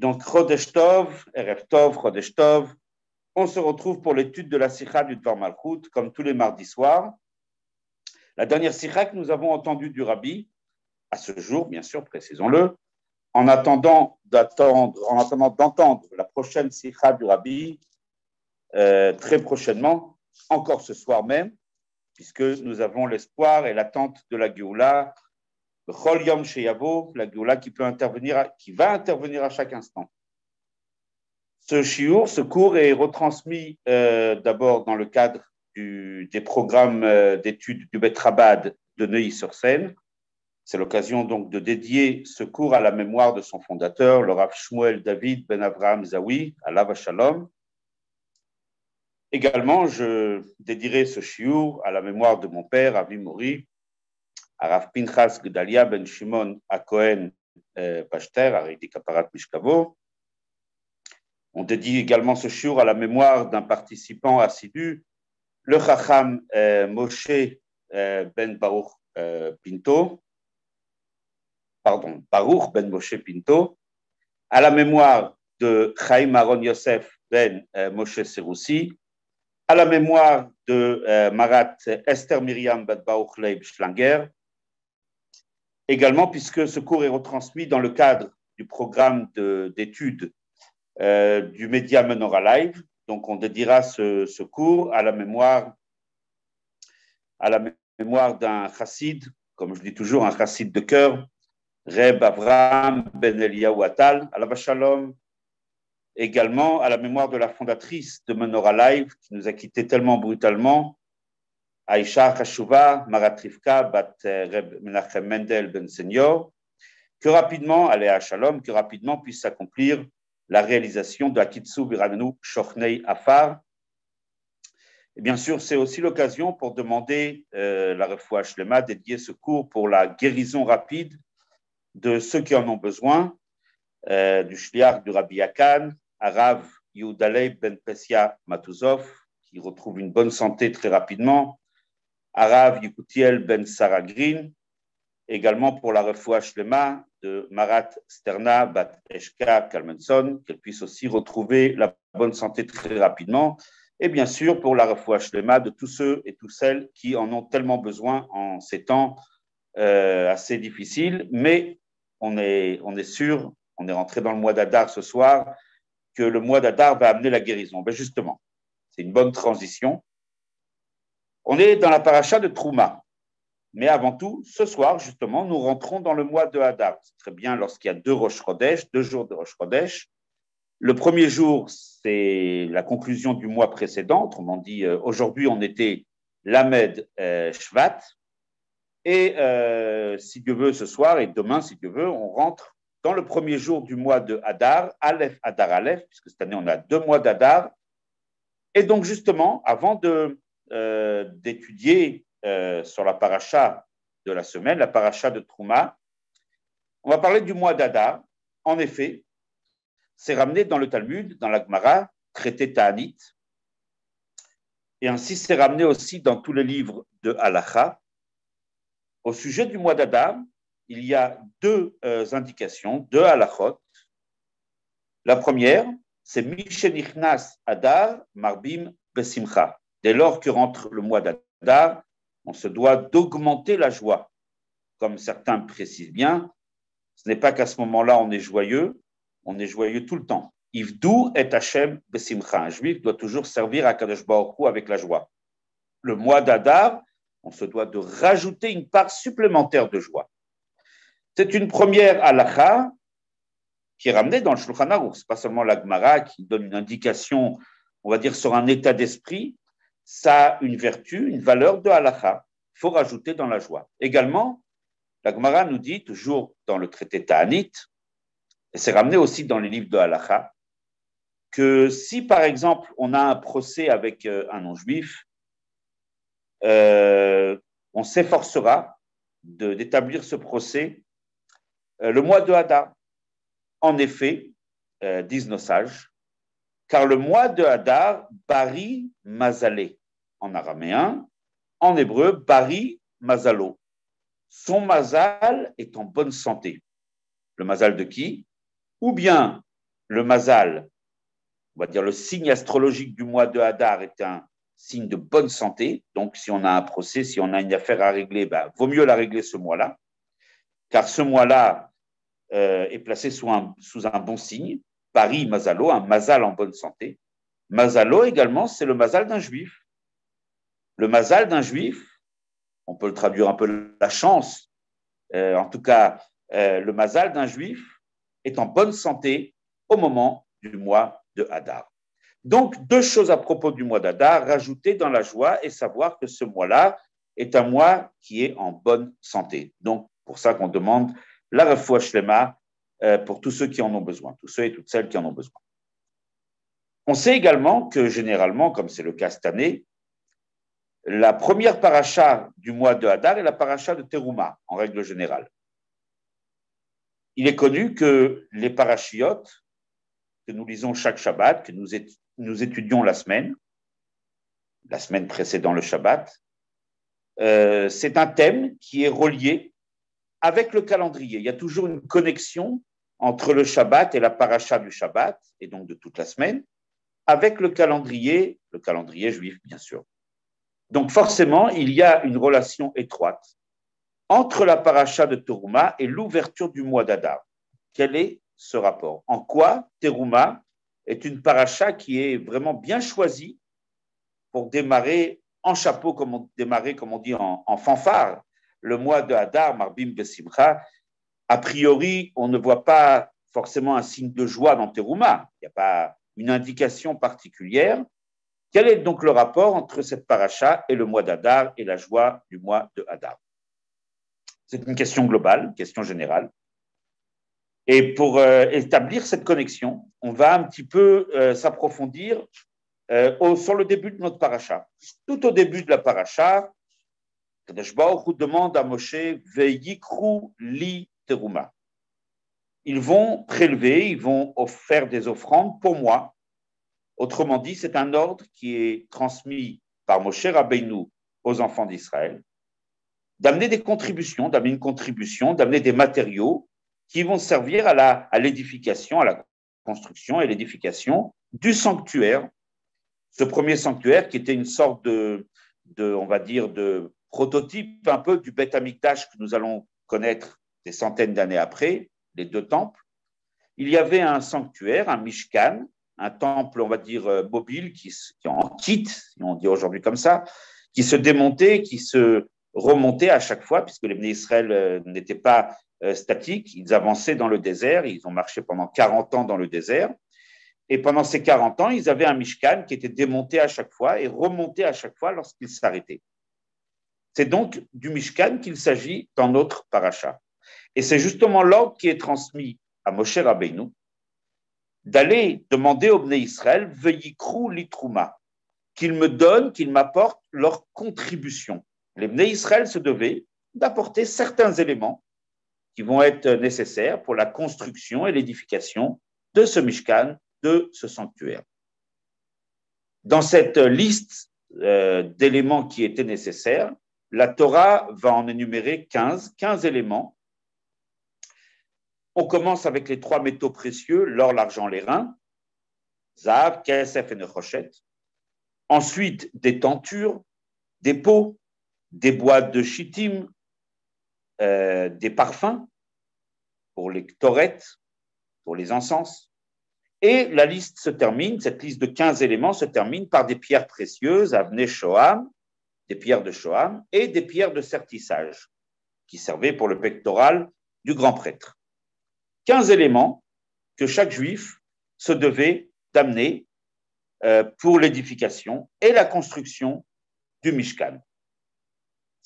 Donc, Chodesh Tov, Erev Tov, Chodesh Tov, on se retrouve pour l'étude de la Sikha du Dvar Malchut, comme tous les mardis soirs. La dernière Sikha que nous avons entendue du Rabbi, à ce jour, bien sûr, précisons-le, en attendant d'entendre la prochaine Sikha du Rabbi, très prochainement, encore ce soir même, puisque nous avons l'espoir et l'attente de la Géoula, le Chol Yom Sheyavo, la Géoula qui va intervenir à chaque instant. Ce shiur, ce cours est retransmis d'abord dans le cadre des programmes d'études du Bet Chabad de Neuilly-sur-Seine. C'est l'occasion donc de dédier ce cours à la mémoire de son fondateur, le Rav Shmuel David Ben Avraham Zawi, alav Shalom. Également, je dédierai ce shiur à la mémoire de mon père, Avi Mori, à Rav Pinchas Gedalia Ben Shimon Akohen Pashter, à Ridi Kaparat Mishkavo. On dédie également ce shiur à la mémoire d'un participant assidu, le Chacham Moshe Ben Baruch Pinto, Baruch Ben Moshe Pinto, à la mémoire de Chaim Aaron Yosef Ben Moshe Seroussi, à la mémoire de Marat Esther Miriam Ben Baruch Leib Schlanger, également puisque ce cours est retransmis dans le cadre du programme d'études du média Menorah Live. Donc, on dédiera ce cours à la mémoire d'un chassid, comme je dis toujours, un chassid de cœur, Reb Avraham Ben Eliyahu Atal, alav Shalom, également à la mémoire de la fondatrice de Menorah Live, qui nous a quittés tellement brutalement, Aïcha Khashouva, Marat Rivka, Bat Reb Menachem Mendel Ben Senior, que rapidement, aléa Shalom, que rapidement puisse s'accomplir la réalisation de Akitsu Biranenu Shochnei Afar. Et bien sûr, c'est aussi l'occasion pour demander la Refoua Shlema, dédier ce cours pour la guérison rapide de ceux qui en ont besoin, du shliach du Rabbi Yakan, Arav Yehudalei Ben Pesia Matuzov, qui retrouve une bonne santé très rapidement, Arav Yekutiel Ben Sarah Green, également pour la Refoua Shlema de Marat Sterna Bat Eshka Kalmanson, qu'elle puisse aussi retrouver la bonne santé très rapidement, et bien sûr pour la Refoua Shlema de tous ceux et toutes celles qui en ont tellement besoin en ces temps assez difficiles, mais on est sûr, on est rentré dans le mois d'Adar ce soir, que le mois d'Adar va amener la guérison. Ben justement, c'est une bonne transition. On est dans la paracha de Trouma. Mais avant tout, ce soir, justement, nous rentrons dans le mois de Hadar. C'est très bien lorsqu'il y a deux Rosh Chodesh, 2 jours de Rosh Chodesh. Le premier jour, c'est la conclusion du mois précédent. Autrement dit, aujourd'hui, on était Lamed Shvat. Et si Dieu veut, ce soir et demain, si Dieu veut, on rentre dans le premier jour du mois de Hadar, Aleph, Hadar, Aleph, puisque cette année, on a 2 mois d'Hadar. Et donc, justement, avant d'étudier sur la paracha de la semaine, la paracha de Trouma, on va parler du mois d'Adar. En effet, c'est ramené dans le Talmud, dans la Gemara, traité Ta'anit, et ainsi c'est ramené aussi dans tous les livres de Halacha. Au sujet du mois d'Adar, il y a 2 indications, 2 halachot. La première, c'est Mishenichnas Adar Marbim Besimcha. Dès lors que rentre le mois d'Adar, on se doit d'augmenter la joie. Comme certains précisent bien, ce n'est pas qu'à ce moment-là on est joyeux tout le temps. Ivdou et Hashem besimcha. Un juif doit toujours servir à Kadosh Baruch Hu avec la joie. Le mois d'Adar, on se doit de rajouter une part supplémentaire de joie. C'est une première halakha qui est ramenée dans le Shulchan Aruch. Ce n'est pas seulement la Gemara qui donne une indication, on va dire, sur un état d'esprit. Ça a une vertu, une valeur de halakha. Il faut rajouter dans la joie. Également, la Gemara nous dit, toujours dans le traité Ta'anit, et c'est ramené aussi dans les livres de halakha, que si par exemple on a un procès avec un non-juif, on s'efforcera d'établir ce procès le mois de Hadar. En effet, disent nos sages, car le mois de Hadar, Bari Mazalé, en araméen, en hébreu, Bari Mazalo. Son mazal est en bonne santé. Le mazal de qui? Ou bien le mazal, on va dire le signe astrologique du mois de Hadar est un signe de bonne santé. Donc, si on a un procès, si on a une affaire à régler, vaut mieux la régler ce mois-là, car ce mois-là est placé sous un bon signe. Paris, Mazalo, un mazal en bonne santé. Mazalo également, c'est le mazal d'un juif. Le mazal d'un juif, on peut le traduire un peu la chance, en tout cas, le mazal d'un juif est en bonne santé au moment du mois de Hadar. Donc, deux choses à propos du mois d'Hadar, rajouter dans la joie et savoir que ce mois-là est un mois qui est en bonne santé. Donc, pour ça qu'on demande la refoua shlema pour tous ceux qui en ont besoin, tous ceux et toutes celles qui en ont besoin. On sait également que généralement, comme c'est le cas cette année, la première paracha du mois de Hadar est la paracha de Teruma, en règle générale. Il est connu que les parachiotes que nous lisons chaque Shabbat, que nous étudions la semaine précédant le Shabbat, c'est un thème qui est relié avec le calendrier. Il y a toujours une connexion entre le Shabbat et la paracha du Shabbat, et donc de toute la semaine, avec le calendrier juif, bien sûr. Donc forcément, il y a une relation étroite entre la paracha de Teruma et l'ouverture du mois d'Adar. Quel est ce rapport? En quoi Teruma est une paracha qui est vraiment bien choisie pour démarrer en chapeau, comme on dit en fanfare, le mois de Hadar, Marbim Besimcha. A priori, on ne voit pas forcément un signe de joie dans Teruma. Il n'y a pas une indication particulière. Quel est donc le rapport entre cette paracha et le mois d'Hadar et la joie du mois de Hadar? C'est une question globale, une question générale. Et pour établir cette connexion, on va un petit peu s'approfondir sur le début de notre paracha. Tout au début de la paracha, Kadosh Baruch Hu demande à Moshe Veyikru li teruma. Ils vont prélever, ils vont faire des offrandes pour moi. Autrement dit, c'est un ordre qui est transmis par Moshe Rabbeinu aux enfants d'Israël, d'amener des contributions, d'amener des matériaux qui vont servir à l'édification, à la construction et l'édification du sanctuaire. Ce premier sanctuaire qui était une sorte on va dire, de prototype un peu du Beth Amikdash que nous allons connaître des centaines d'années après, les deux temples. Il y avait un sanctuaire, un Mishkan, un temple, on va dire, mobile, qui en kit, si on dit aujourd'hui comme ça, qui se démontait, qui se remontait à chaque fois, puisque les Bnei Israël n'étaient pas statiques, ils avançaient dans le désert, ils ont marché pendant 40 ans dans le désert, et pendant ces 40 ans, ils avaient un Mishkan qui était démonté à chaque fois et remonté à chaque fois lorsqu'il s'arrêtait. C'est donc du Mishkan qu'il s'agit dans notre paracha. Et c'est justement l'ordre qui est transmis à Moshe Rabbeinu d'aller demander aux Bnei Israël Veyikru li truma, qu'ils me donnent, qu'ils m'apportent leur contribution. Les Bnei Israël se devaient d'apporter certains éléments qui vont être nécessaires pour la construction et l'édification de ce Mishkan, de ce sanctuaire. Dans cette liste d'éléments qui étaient nécessaires, la Torah va en énumérer 15 éléments. On commence avec les 3 métaux précieux, l'or, l'argent, les reins, Zahav, Kesef et Nechoshet. Ensuite, des tentures, des pots, des boîtes de shittim, des parfums pour les ktorettes, pour les encens. Et la liste se termine, cette liste de 15 éléments se termine par des pierres précieuses, Avnei Shoham, des pierres de Shoham, et des pierres de sertissage, qui servaient pour le pectoral du grand prêtre. 15 éléments que chaque juif se devait d'amener pour l'édification et la construction du Mishkan.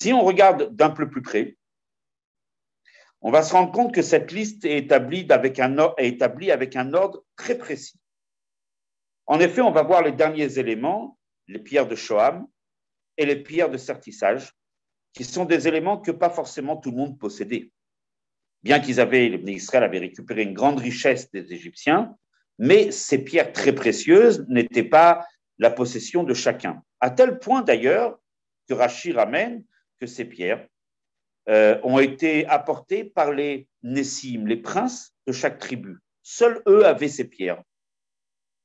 Si on regarde d'un peu plus près, on va se rendre compte que cette liste est établie avec un ordre très précis. En effet, on va voir les derniers éléments, les pierres de Shoham et les pierres de sertissage, qui sont des éléments que pas forcément tout le monde possédait. Bien les Bnei Israël avaient récupéré une grande richesse des Égyptiens, mais ces pierres très précieuses n'étaient pas la possession de chacun. À tel point d'ailleurs que Rashi ramène que ces pierres ont été apportées par les Nessim, les princes de chaque tribu. seuls eux avaient ces pierres.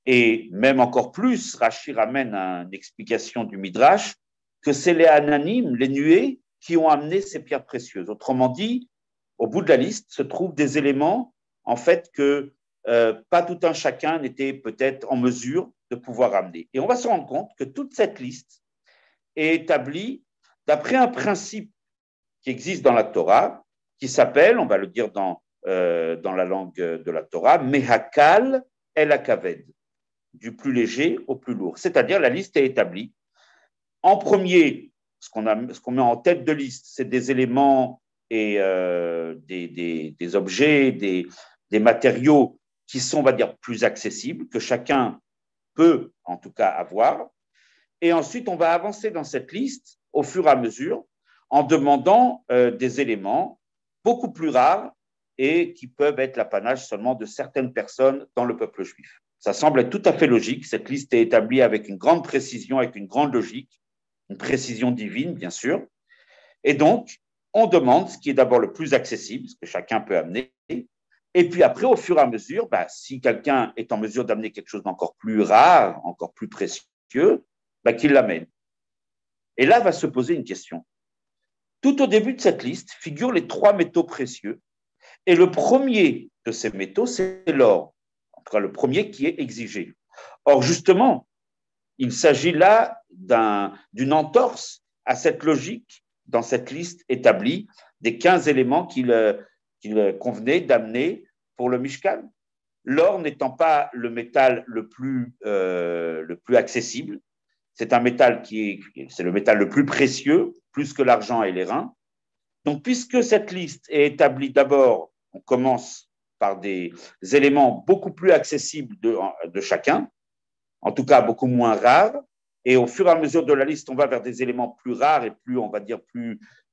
Et même encore plus, Rashi ramène une explication du Midrash, que c'est les Ananim, les nuées, qui ont amené ces pierres précieuses. Autrement dit, au bout de la liste se trouvent des éléments, en fait, que pas tout un chacun n'était peut-être en mesure de pouvoir amener. Et on va se rendre compte que toute cette liste est établie d'après un principe qui existe dans la Torah, qui s'appelle, on va le dire dans la langue de la Torah, Mehakal el Akaved, du plus léger au plus lourd. C'est-à-dire, la liste est établie. En premier, ce qu'on met en tête de liste, c'est des éléments et des objets, des matériaux qui sont, on va dire, plus accessibles, que chacun peut, en tout cas, avoir. Et ensuite, on va avancer dans cette liste au fur et à mesure en demandant des éléments beaucoup plus rares et qui peuvent être l'apanage seulement de certaines personnes dans le peuple juif. Ça semble être tout à fait logique. Cette liste est établie avec une grande précision, avec une grande logique, une précision divine, bien sûr. Et donc, on demande ce qui est d'abord le plus accessible, ce que chacun peut amener. Et puis après, au fur et à mesure, si quelqu'un est en mesure d'amener quelque chose d'encore plus rare, encore plus précieux, qu'il l'amène. Et là va se poser une question. Tout au début de cette liste figurent les 3 métaux précieux. Et le premier de ces métaux, c'est l'or. En tout cas, le premier qui est exigé. Or, justement, il s'agit là d'une entorse à cette logique dans cette liste établie des 15 éléments qu'il convenait d'amener pour le Mishkan. L'or n'étant pas le métal le plus accessible, c'est un métal c'est le métal le plus précieux, plus que l'argent et les reins. Donc, puisque cette liste est établie d'abord, on commence par des éléments beaucoup plus accessibles de chacun, en tout cas beaucoup moins rares, et au fur et à mesure de la liste, on va vers des éléments plus rares et plus, on va dire,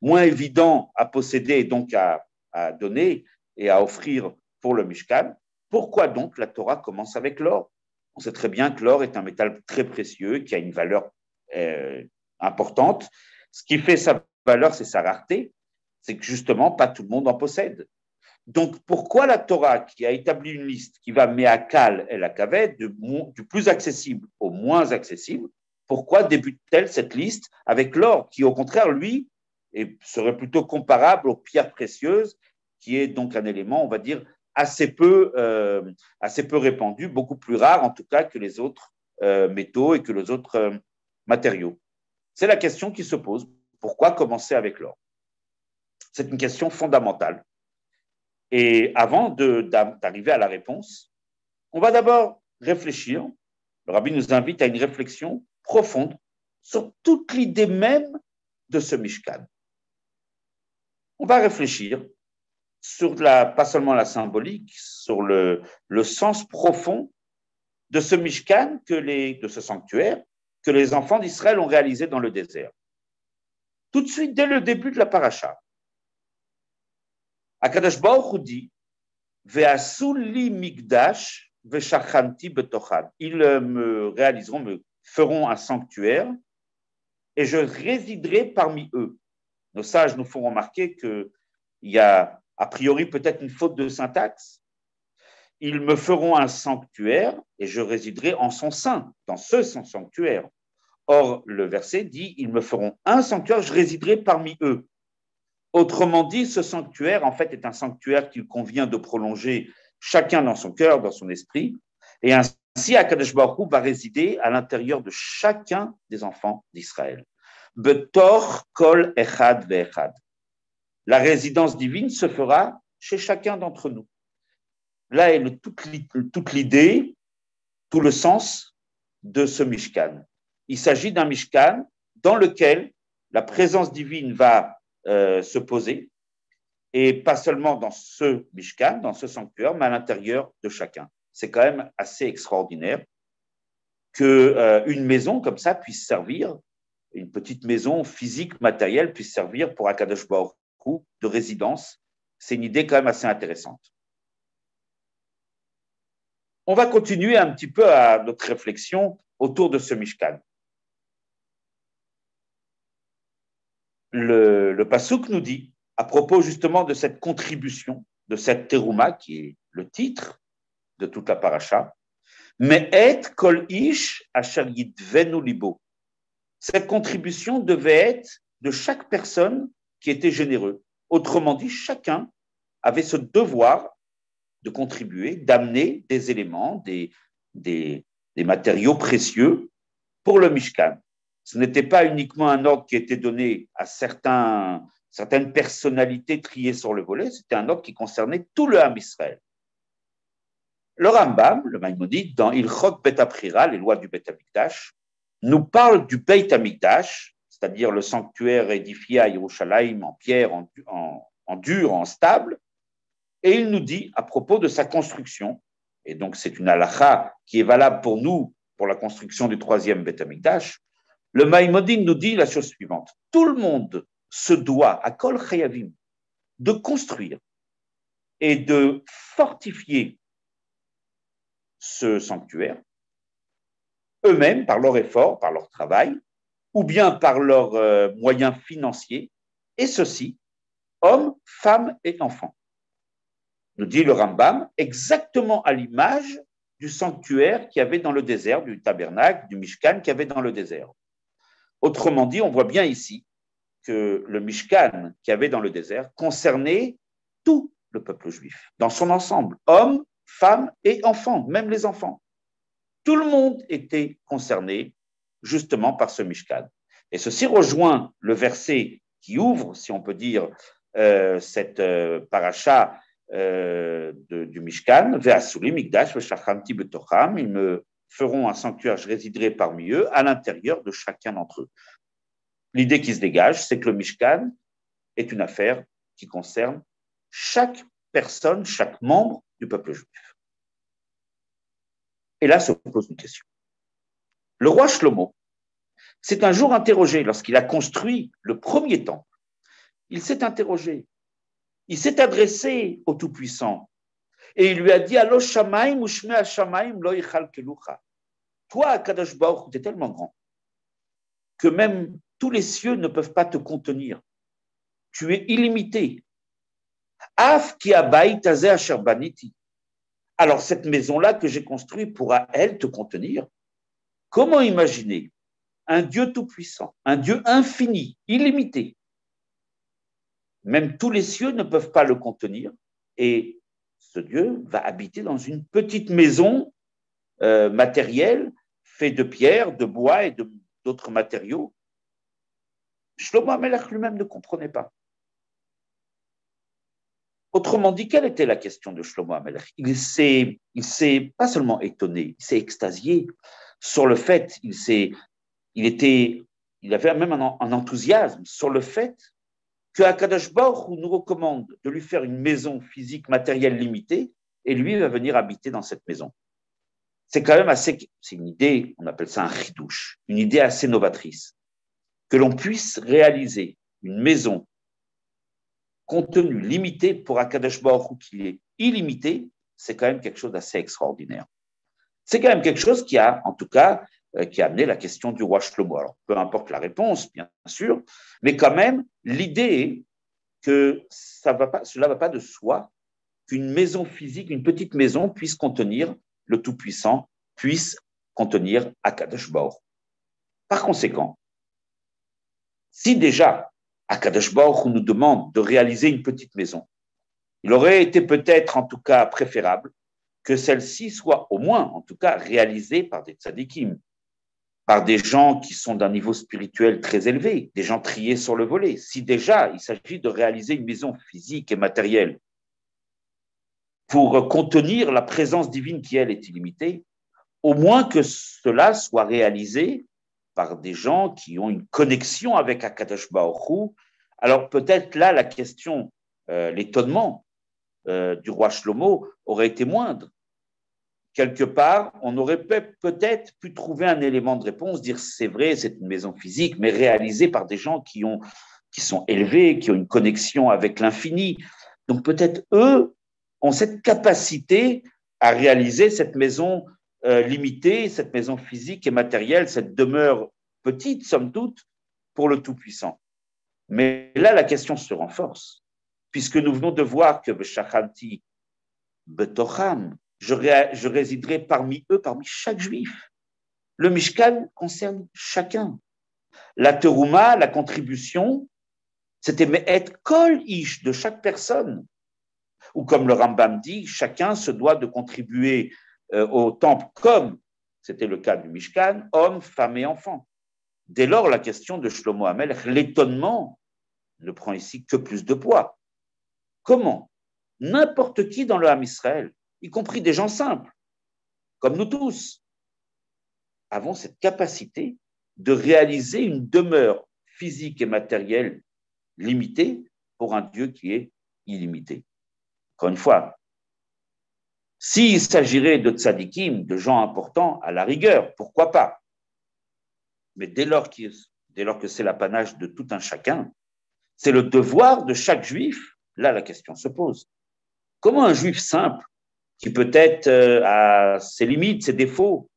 moins évidents à posséder et donc à donner et à offrir pour le Mishkan. Pourquoi donc la Torah commence avec l'or? On sait très bien que l'or est un métal très précieux, qui a une valeur importante. Ce qui fait sa valeur, c'est sa rareté. C'est que justement, pas tout le monde en possède. Donc, pourquoi la Torah, qui a établi une liste qui va Me'akal el Akaved, du plus accessible au moins accessible, pourquoi débute-t-elle cette liste avec l'or, qui au contraire, lui, serait plutôt comparable aux pierres précieuses, qui est donc un élément, on va dire, assez peu répandu, beaucoup plus rare en tout cas que les autres métaux et que les autres matériaux. C'est la question qui se pose. Pourquoi commencer avec l'or? C'est une question fondamentale. Et avant d'arriver à la réponse, on va d'abord réfléchir. Le rabbi nous invite à une réflexion profonde sur toute l'idée même de ce Mishkan. On va réfléchir sur pas seulement la symbolique, sur le sens profond de ce Mishkan, de ce sanctuaire, que les enfants d'Israël ont réalisé dans le désert. Tout de suite, dès le début de la paracha, Akadosh Baruch Hu dit Ve'asu li migdash ve'shachanti betochad. Ils me feront un sanctuaire et je résiderai parmi eux. Nos sages nous font remarquer qu'il y a a priori peut-être une faute de syntaxe. Ils me feront un sanctuaire et je résiderai en son sein, dans ce sanctuaire. Or, le verset dit, ils me feront un sanctuaire, je résiderai parmi eux. Autrement dit, ce sanctuaire, en fait, est un sanctuaire qu'il convient de prolonger chacun dans son cœur, dans son esprit. Et ainsi, Akadosh Baruch Hu va résider à l'intérieur de chacun des enfants d'Israël. Betor kol echad ve'echad. La résidence divine se fera chez chacun d'entre nous. Là est toute l'idée, tout le sens de ce Mishkan. Il s'agit d'un Mishkan dans lequel la présence divine va se poser, et pas seulement dans ce Mishkan, dans ce sanctuaire, mais à l'intérieur de chacun. C'est quand même assez extraordinaire qu'une maison comme ça puisse servir, une petite maison physique, matérielle, puisse servir pour Akadosh Baruch Hu de résidence. C'est une idée quand même assez intéressante. On va continuer un petit peu à notre réflexion autour de ce Mishkan. Le Passouk nous dit, à propos justement de cette contribution, de cette terouma qui est le titre, de toute la paracha. Mais et kol ish asher yidvenu libo. Cette contribution devait être de chaque personne qui était généreux. Autrement dit, chacun avait ce devoir de contribuer, d'amener des éléments, des matériaux précieux pour le Mishkan. Ce n'était pas uniquement un ordre qui était donné à certaines personnalités triées sur le volet, c'était un ordre qui concernait tout le Ham Israël. Le Rambam, le Maïmonide, dans Ilchot Bet Aprira, les lois du Bet Amikdash, nous parle du Beit Amikdash, c'est-à-dire le sanctuaire édifié à Yerushalayim en pierre, en dur, en stable, et il nous dit à propos de sa construction, et donc c'est une halakha qui est valable pour nous, pour la construction du troisième Beit Amikdash, le Maïmonide nous dit la chose suivante: tout le monde se doit, à Kol Chayavim, de construire et de fortifier ce sanctuaire, eux-mêmes, par leur effort, par leur travail, ou bien par leurs moyens financiers, et ceci, hommes, femmes et enfants. Nous dit le Rambam, exactement à l'image du sanctuaire qu'il y avait dans le désert, du tabernacle, du Mishkan qu'il y avait dans le désert. Autrement dit, on voit bien ici que le Mishkan qu'il y avait dans le désert concernait tout le peuple juif, dans son ensemble, hommes, femmes et enfants, même les enfants. Tout le monde était concerné justement par ce Mishkan. Et ceci rejoint le verset qui ouvre, si on peut dire, cette paracha du Mishkan, Ve'asuli Mikdash ve'shachanti betocham, ils me feront un sanctuaire, je résiderai parmi eux, à l'intérieur de chacun d'entre eux. L'idée qui se dégage, c'est que le Mishkan est une affaire qui concerne chaque personne, chaque membre du peuple juif. Et là se pose une question. Le roi Shlomo s'est un jour interrogé, lorsqu'il a construit le premier temple, il s'est interrogé, il s'est adressé au Tout-Puissant et il lui a dit: Allo Shamaim ushme Shamaim lo yichal kelucha. Toi, Akadosh Baruch, tu es tellement grand que même tous les cieux ne peuvent pas te contenir. Tu es illimité. Af ki abayit hazeh asher baniti. Alors cette maison-là que j'ai construite pourra, elle, te contenir? Comment imaginer un Dieu tout-puissant, un Dieu infini, illimité? Même tous les cieux ne peuvent pas le contenir, et ce Dieu va habiter dans une petite maison matérielle, faite de pierre, de bois et d'autres matériaux. Shlomo HaMelech lui-même ne comprenait pas. Autrement dit, quelle était la question de Shlomo HaMelech? Il s'est pas seulement étonné, il s'est extasié sur le fait, il avait même un enthousiasme sur le fait que Akadosh Baruch Hu nous recommande de lui faire une maison physique, matérielle limitée, et lui va venir habiter dans cette maison. C'est quand même c'est une idée, on appelle ça un chidouche, une idée assez novatrice, que l'on puisse réaliser une maison contenu limité pour Akadosh Baruch Hu qui est illimité, c'est quand même quelque chose d'assez extraordinaire. C'est quand même quelque chose qui a, en tout cas, qui a amené la question du roi Shlomo. Alors, peu importe la réponse, bien sûr, mais quand même, l'idée est que cela ne va pas de soi qu'une maison physique, une petite maison puisse contenir le Tout-Puissant, puisse contenir Akadosh Baruch Hu. Par conséquent, si déjà Akadosh Baruch Hu nous demande de réaliser une petite maison, il aurait été peut-être, en tout cas, préférable que celle-ci soit au moins, en tout cas, réalisée par des tzadikim, par des gens qui sont d'un niveau spirituel très élevé, des gens triés sur le volet. Si déjà il s'agit de réaliser une maison physique et matérielle pour contenir la présence divine qui, elle, est illimitée, au moins que cela soit réalisé par des gens qui ont une connexion avec Akadosh Baruch Hu. Alors peut-être là, la question, l'étonnement du roi Shlomo aurait été moindre. Quelque part, on aurait peut-être pu trouver un élément de réponse, dire c'est vrai, c'est une maison physique, mais réalisée par des gens qui sont élevés, qui ont une connexion avec l'infini. Donc peut-être eux ont cette capacité à réaliser cette maison limitée, cette maison physique et matérielle, cette demeure petite, somme toute, pour le Tout-Puissant. Mais là, la question se renforce, puisque nous venons de voir que B'shachanti betocham, je résiderai parmi eux, parmi chaque juif. Le Mishkan concerne chacun. La terouma, la contribution, c'était être kol ish de chaque personne. Ou comme le Rambam dit, chacun se doit de contribuer au temple comme c'était le cas du Mishkan, hommes, femmes et enfants. Dès lors, la question de Shlomo Hamelech, l'étonnement, ne prend ici que plus de poids. Comment n'importe qui dans le Ham Israël, y compris des gens simples, comme nous tous, avons cette capacité de réaliser une demeure physique et matérielle limitée pour un Dieu qui est illimité. Encore une fois, s'il s'agirait de tzadikim, de gens importants, à la rigueur, pourquoi pas? Mais dès lors que c'est l'apanage de tout un chacun, c'est le devoir de chaque juif, là la question se pose. Comment un juif simple, qui peut-être a ses limites, ses défauts,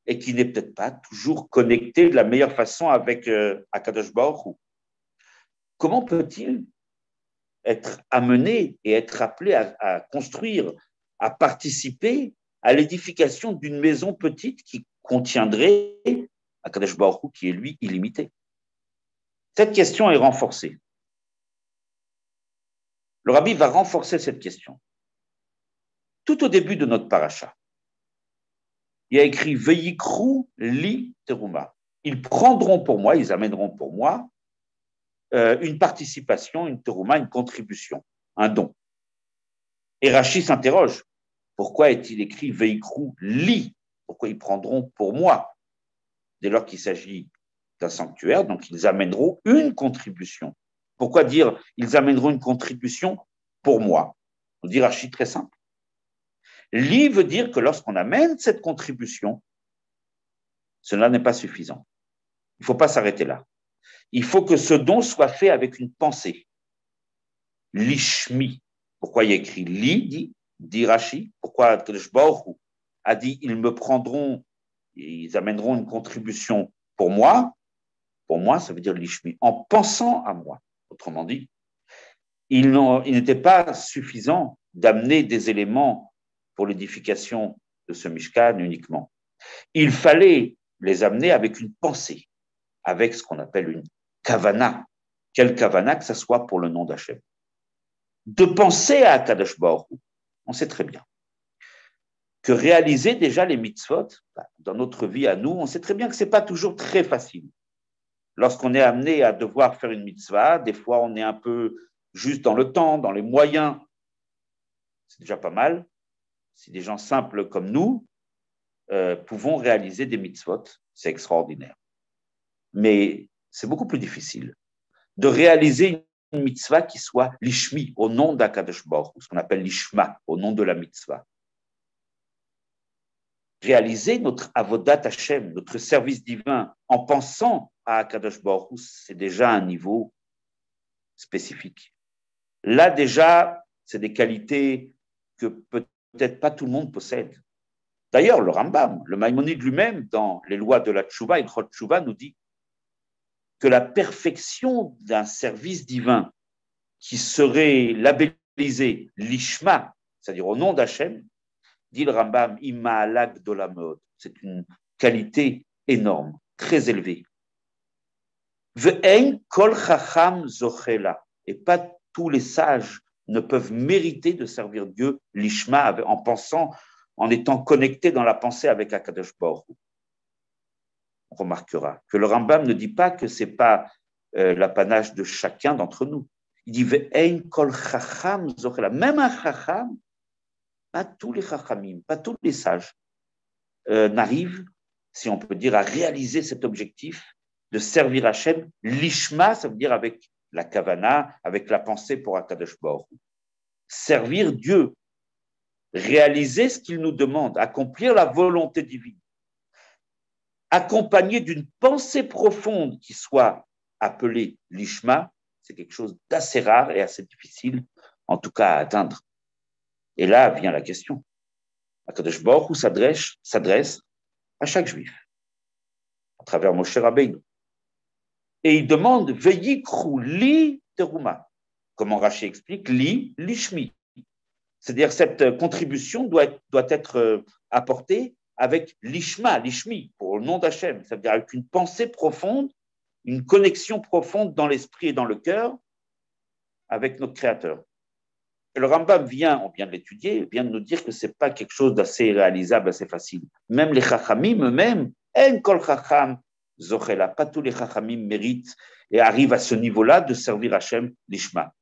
et qui n'est peut-être pas toujours connecté de la meilleure façon avec Akadosh Baruch Hu, comment peut-il être amené et être appelé à construire, à participer à l'édification d'une maison petite qui contiendrait Akadosh Baruch Hu, qui est lui illimité? Cette question est renforcée. Le Rabbi va renforcer cette question. Tout au début de notre paracha, il y a écrit Veyikru li teruma. Ils prendront pour moi, ils amèneront pour moi une participation, une teruma, une contribution, un don. Et Rashi s'interroge, pourquoi est-il écrit Veyikru li? Pourquoi ils prendront pour moi? Dès lors qu'il s'agit d'un sanctuaire, donc ils amèneront une contribution. Pourquoi dire ils amèneront une contribution pour moi? On dit Rashi très simple. Li veut dire que lorsqu'on amène cette contribution, cela n'est pas suffisant. Il ne faut pas s'arrêter là. Il faut que ce don soit fait avec une pensée. Lishmi. Pourquoi il y a écrit li, dit Rashi? Pourquoi Akadosh Baruch Hu a dit ils me prendront, ils amèneront une contribution pour moi? Pour moi, ça veut dire lishmi, en pensant à moi. Autrement dit, il n'était pas suffisant d'amener des éléments pour l'édification de ce Mishkan uniquement. Il fallait les amener avec une pensée, avec ce qu'on appelle une kavana. Quelle kavana? Que ce soit pour le nom d'Hachem. De penser à Akadosh Baruch Hu, on sait très bien que réaliser déjà les mitzvot, dans notre vie à nous, on sait très bien que ce n'est pas toujours très facile. Lorsqu'on est amené à devoir faire une mitzvah, des fois on est un peu juste dans le temps, dans les moyens. C'est déjà pas mal. Si des gens simples comme nous pouvons réaliser des mitzvot, c'est extraordinaire. Mais c'est beaucoup plus difficile de réaliser une mitzvah qui soit l'ishmi, au nom d'Akadosh Baruch Hu, ce qu'on appelle l'ishma, au nom de la mitzvah. Réaliser notre avodat Hashem, notre service divin, en pensant à Akadosh Baruch Hu, c'est déjà un niveau spécifique. Là, déjà, c'est des qualités que peut-être pas tout le monde possède. D'ailleurs, le Rambam, le Maïmonide lui-même, dans les lois de la Tchouva, Ilchot Tchouva, nous dit que la perfection d'un service divin qui serait labellisé l'Ishma, c'est-à-dire au nom d'Hachem, dit le Rambam, Ima'alag dolamod, c'est une qualité énorme, très élevée. Ve'ein kol chacham zochela, et pas tous les sages ne peuvent mériter de servir Dieu l'Ishma en pensant, en étant connectés dans la pensée avec Akadosh Baruch Hu. On remarquera que le Rambam ne dit pas que ce n'est pas l'apanage de chacun d'entre nous. Il dit Ve'ein kol chacham zochela. Même un chacham, pas tous les chachamim, pas tous les sages n'arrivent, si on peut dire, à réaliser cet objectif de servir Hachem. L'Ishma, ça veut dire avec la kavana, avec la pensée pour Akadosh Baruch Hu. Servir Dieu, réaliser ce qu'il nous demande, accomplir la volonté divine, accompagné d'une pensée profonde qui soit appelée l'Ishma, c'est quelque chose d'assez rare et assez difficile, en tout cas à atteindre. Et là vient la question. Akadosh Baruch Hu s'adresse à chaque juif, à travers Moshe Rabbeinu. Et il demande Veyikru li teruma. Comment Rashi explique li lishmi. C'est-à-dire cette contribution doit être apportée avec l'ishma, l'ishmi, pour le nom d'Hachem, c'est-à-dire avec une pensée profonde, une connexion profonde dans l'esprit et dans le cœur avec notre Créateur. Et le Rambam on vient de l'étudier, vient de nous dire que ce n'est pas quelque chose d'assez réalisable, assez facile. Même les chachamim eux-mêmes, en kol chacham zochela, pas tous les chachamim méritent et arrivent à ce niveau-là de servir Hachem l'ishma.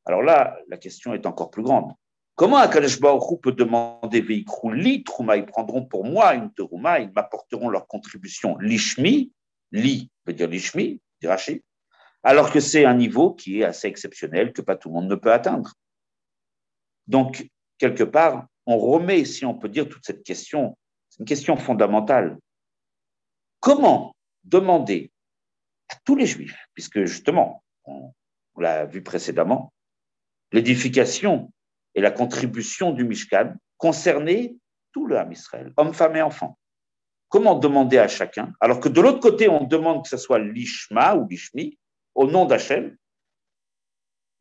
Alors là, la question est encore plus grande. Comment Akadosh Baruch Hu peut demander veikrou li trouma, ils prendront pour moi une terouma, ils m'apporteront leur contribution l'ishmi, li veut dire l'ishmi, dit Rashi, alors que c'est un niveau qui est assez exceptionnel, que pas tout le monde ne peut atteindre. Donc, quelque part, on remet, si on peut dire, toute cette question, c'est une question fondamentale. Comment demander à tous les Juifs, puisque justement, on l'a vu précédemment, l'édification et la contribution du Mishkan concernait tout le Ham Israël, hommes, femmes et enfants. Comment demander à chacun, alors que de l'autre côté, on demande que ce soit l'Ishma ou l'Ishmi, au nom d'Hachem,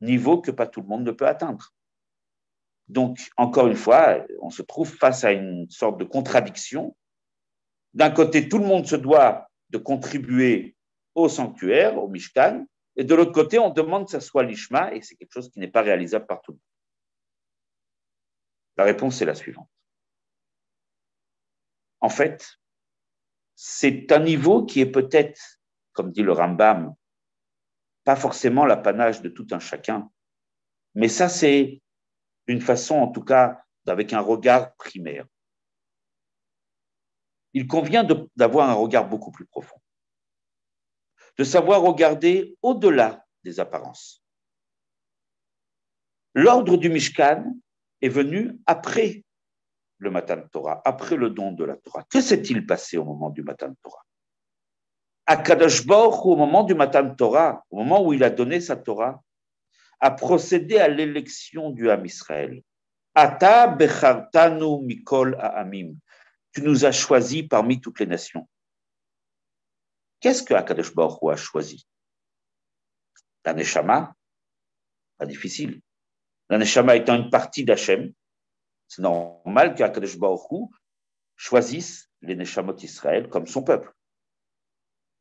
niveau que pas tout le monde ne peut atteindre. Donc, encore une fois, on se trouve face à une sorte de contradiction. D'un côté, tout le monde se doit de contribuer au sanctuaire, au Mishkan, et de l'autre côté, on demande que ce soit l'Ishma, et c'est quelque chose qui n'est pas réalisable par tout le monde. La réponse est la suivante. En fait, c'est un niveau qui est peut-être, comme dit le Rambam, pas forcément l'apanage de tout un chacun, mais ça, c'est une façon, en tout cas, avec un regard primaire. Il convient d'avoir un regard beaucoup plus profond, de savoir regarder au-delà des apparences. L'ordre du Mishkan est venu après le Matan Torah, après le don de la Torah. Que s'est-il passé au moment du Matan Torah? Akadosh Baruch Hu, au moment du Matan Torah, au moment où il a donné sa Torah, a procédé à l'élection du Ham Israël. Ata bechartanu mikol ha'amim. Tu nous as choisis parmi toutes les nations. Qu'est-ce que Akadosh Baruch Hu a choisi? La Neshama? Pas difficile. La Neshama étant une partie d'Hachem, c'est normal qu'Akadosh Baruch Hu choisisse les Neshamot Israël comme son peuple.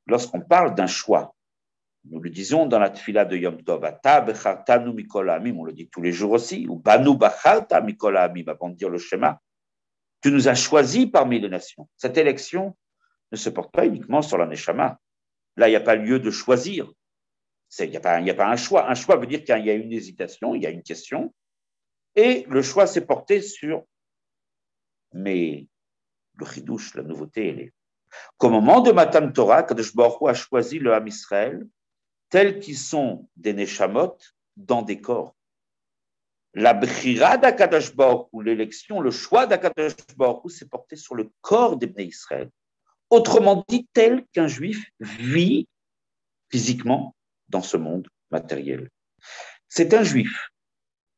Lorsqu'on parle d'un choix, nous le disons dans la tefila de Yom Tov, Ata bechartanu mikol ha'amim, on le dit tous les jours aussi, ou Banu bacharta mikol ha'amim, avant de dire le schéma. Tu nous as choisis parmi les nations. Cette élection ne se porte pas uniquement sur la Neshama. Là, il n'y a pas lieu de choisir. Il n'y a pas un choix. Un choix veut dire qu'il y a une hésitation, il y a une question. Et le choix s'est porté sur. Mais le chidouche, la nouveauté, elle est. Qu'au moment de Matan Torah, Kadosh Baruch Hu a choisi le Ham Israël tels qu'ils sont des Neshamot dans des corps. La Bechira d'Akadosh Baruch Hu, l'élection, le choix d'Akadosh Baruch Hu s'est porté sur le corps des Bnei Israël. Autrement dit, tel qu'un juif vit physiquement dans ce monde matériel. C'est un juif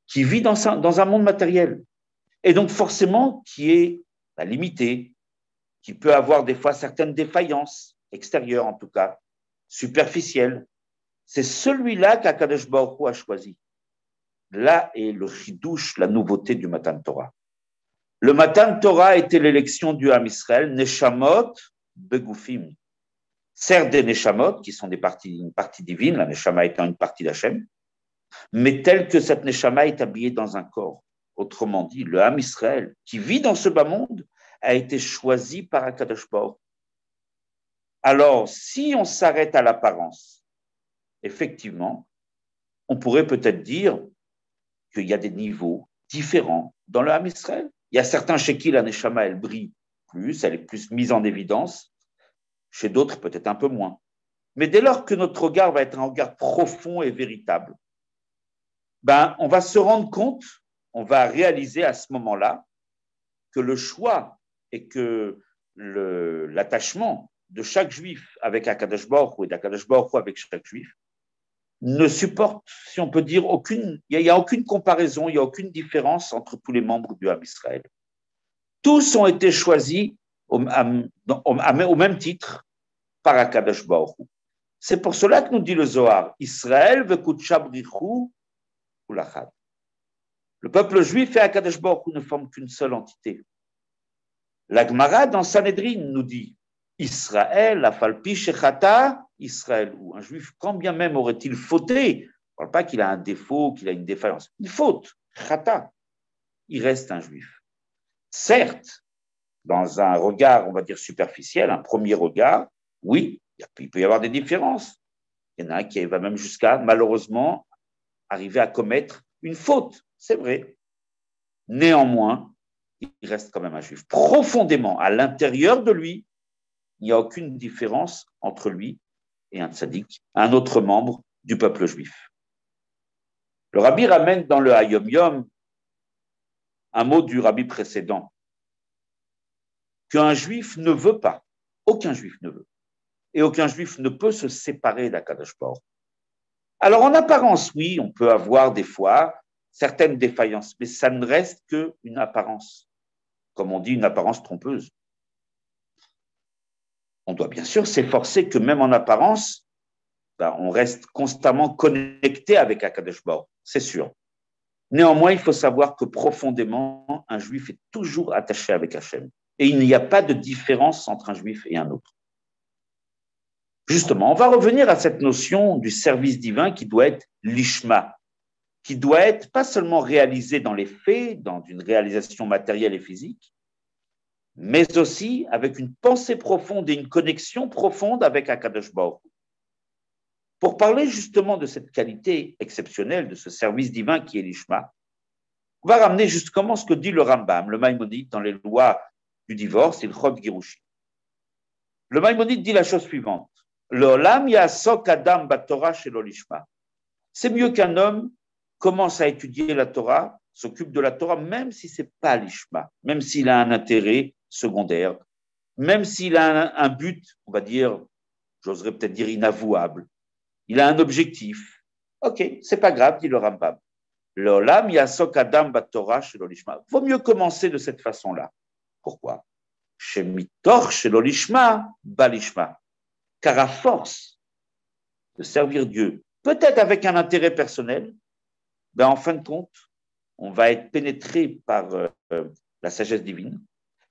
qui vit dans un monde matériel et donc forcément qui est limité, qui peut avoir des fois certaines défaillances extérieures en tout cas, superficielles. C'est celui-là qu'Akadosh Baruch Hu a choisi. Là est le chidouche, la nouveauté du Matan Torah. Le Matan Torah était l'élection du Ham Israël, Neshamot Begoufim. Certes des Neshamot, qui sont une partie divine, la Neshama étant une partie d'Hachem, mais telle que cette Neshama est habillée dans un corps. Autrement dit, le Ham Israël, qui vit dans ce bas monde, a été choisi par Akadosh Baruch. Alors, si on s'arrête à l'apparence, effectivement, on pourrait peut-être dire qu'il y a des niveaux différents dans le Ham Israël. Il y a certains chez qui la Neshama, elle brille plus, elle est plus mise en évidence, chez d'autres peut-être un peu moins. Mais dès lors que notre regard va être un regard profond et véritable, on va se rendre compte, on va réaliser à ce moment-là que le choix et que l'attachement de chaque juif avec Akadosh Baruch Hu et d'Akadosh Baruch Hu avec chaque juif ne supporte, si on peut dire, il n'y a aucune comparaison, il n'y a aucune différence entre tous les membres du Ham Israël. Tous ont été choisis au même titre par Akadosh Baruch Hu. C'est pour cela que nous dit le Zohar, Israël vekutsha brichu ulachad. Le peuple juif et Akadosh Baruch Hu ne forment qu'une seule entité. La Gemara dans Sanhedrin nous dit Israël, afalpi shechata, Israël, ou un juif, quand bien même aurait-il fauté, on ne parle pas qu'il a un défaut, qu'il a une défaillance, une faute, chata, il reste un juif. Certes, dans un regard, on va dire superficiel, un premier regard, oui, il peut y avoir des différences. Il y en a un qui va même jusqu'à, malheureusement, arriver à commettre une faute, c'est vrai. Néanmoins, il reste quand même un juif. Profondément, à l'intérieur de lui, il n'y a aucune différence entre lui et un tzaddik, un autre membre du peuple juif. Le rabbi ramène dans le Hayom Yom un mot du rabbi précédent, qu'un juif ne veut pas, aucun juif ne veut, et aucun juif ne peut se séparer d'Akadosh Baruch Hu. Alors en apparence, oui, on peut avoir des fois certaines défaillances, mais ça ne reste qu'une apparence, comme on dit, une apparence trompeuse. On doit bien sûr s'efforcer que même en apparence, on reste constamment connecté avec Akadosh Baruch Hu, c'est sûr. Néanmoins, il faut savoir que profondément, un juif est toujours attaché avec Hachem. Et il n'y a pas de différence entre un juif et un autre. Justement, on va revenir à cette notion du service divin qui doit être l'ishma, qui doit être pas seulement réalisé dans les faits, dans une réalisation matérielle et physique, mais aussi avec une pensée profonde et une connexion profonde avec Akadosh Baruch Hu. Pour parler justement de cette qualité exceptionnelle, de ce service divin qui est l'ishma, on va ramener justement ce que dit le Rambam, le Maïmonide, dans les lois du divorce, il Chod Girushi. Le Maïmonide dit la chose suivante. L'olam yasok adam batorah shelo lishma. C'est mieux qu'un homme commence à étudier la Torah, s'occupe de la Torah, même si ce n'est pas l'ishma, même s'il a un intérêt secondaire, même s'il a un but, on va dire, j'oserais peut-être dire inavouable. Il a un objectif. Ok, c'est pas grave, dit le Rambam. L'olam yasok adam batorah shelo lishma. Vaut mieux commencer de cette façon-là. Pourquoi? Shemitor shelo lishma balishma. Car à force de servir Dieu, peut-être avec un intérêt personnel, en fin de compte, on va être pénétré par la sagesse divine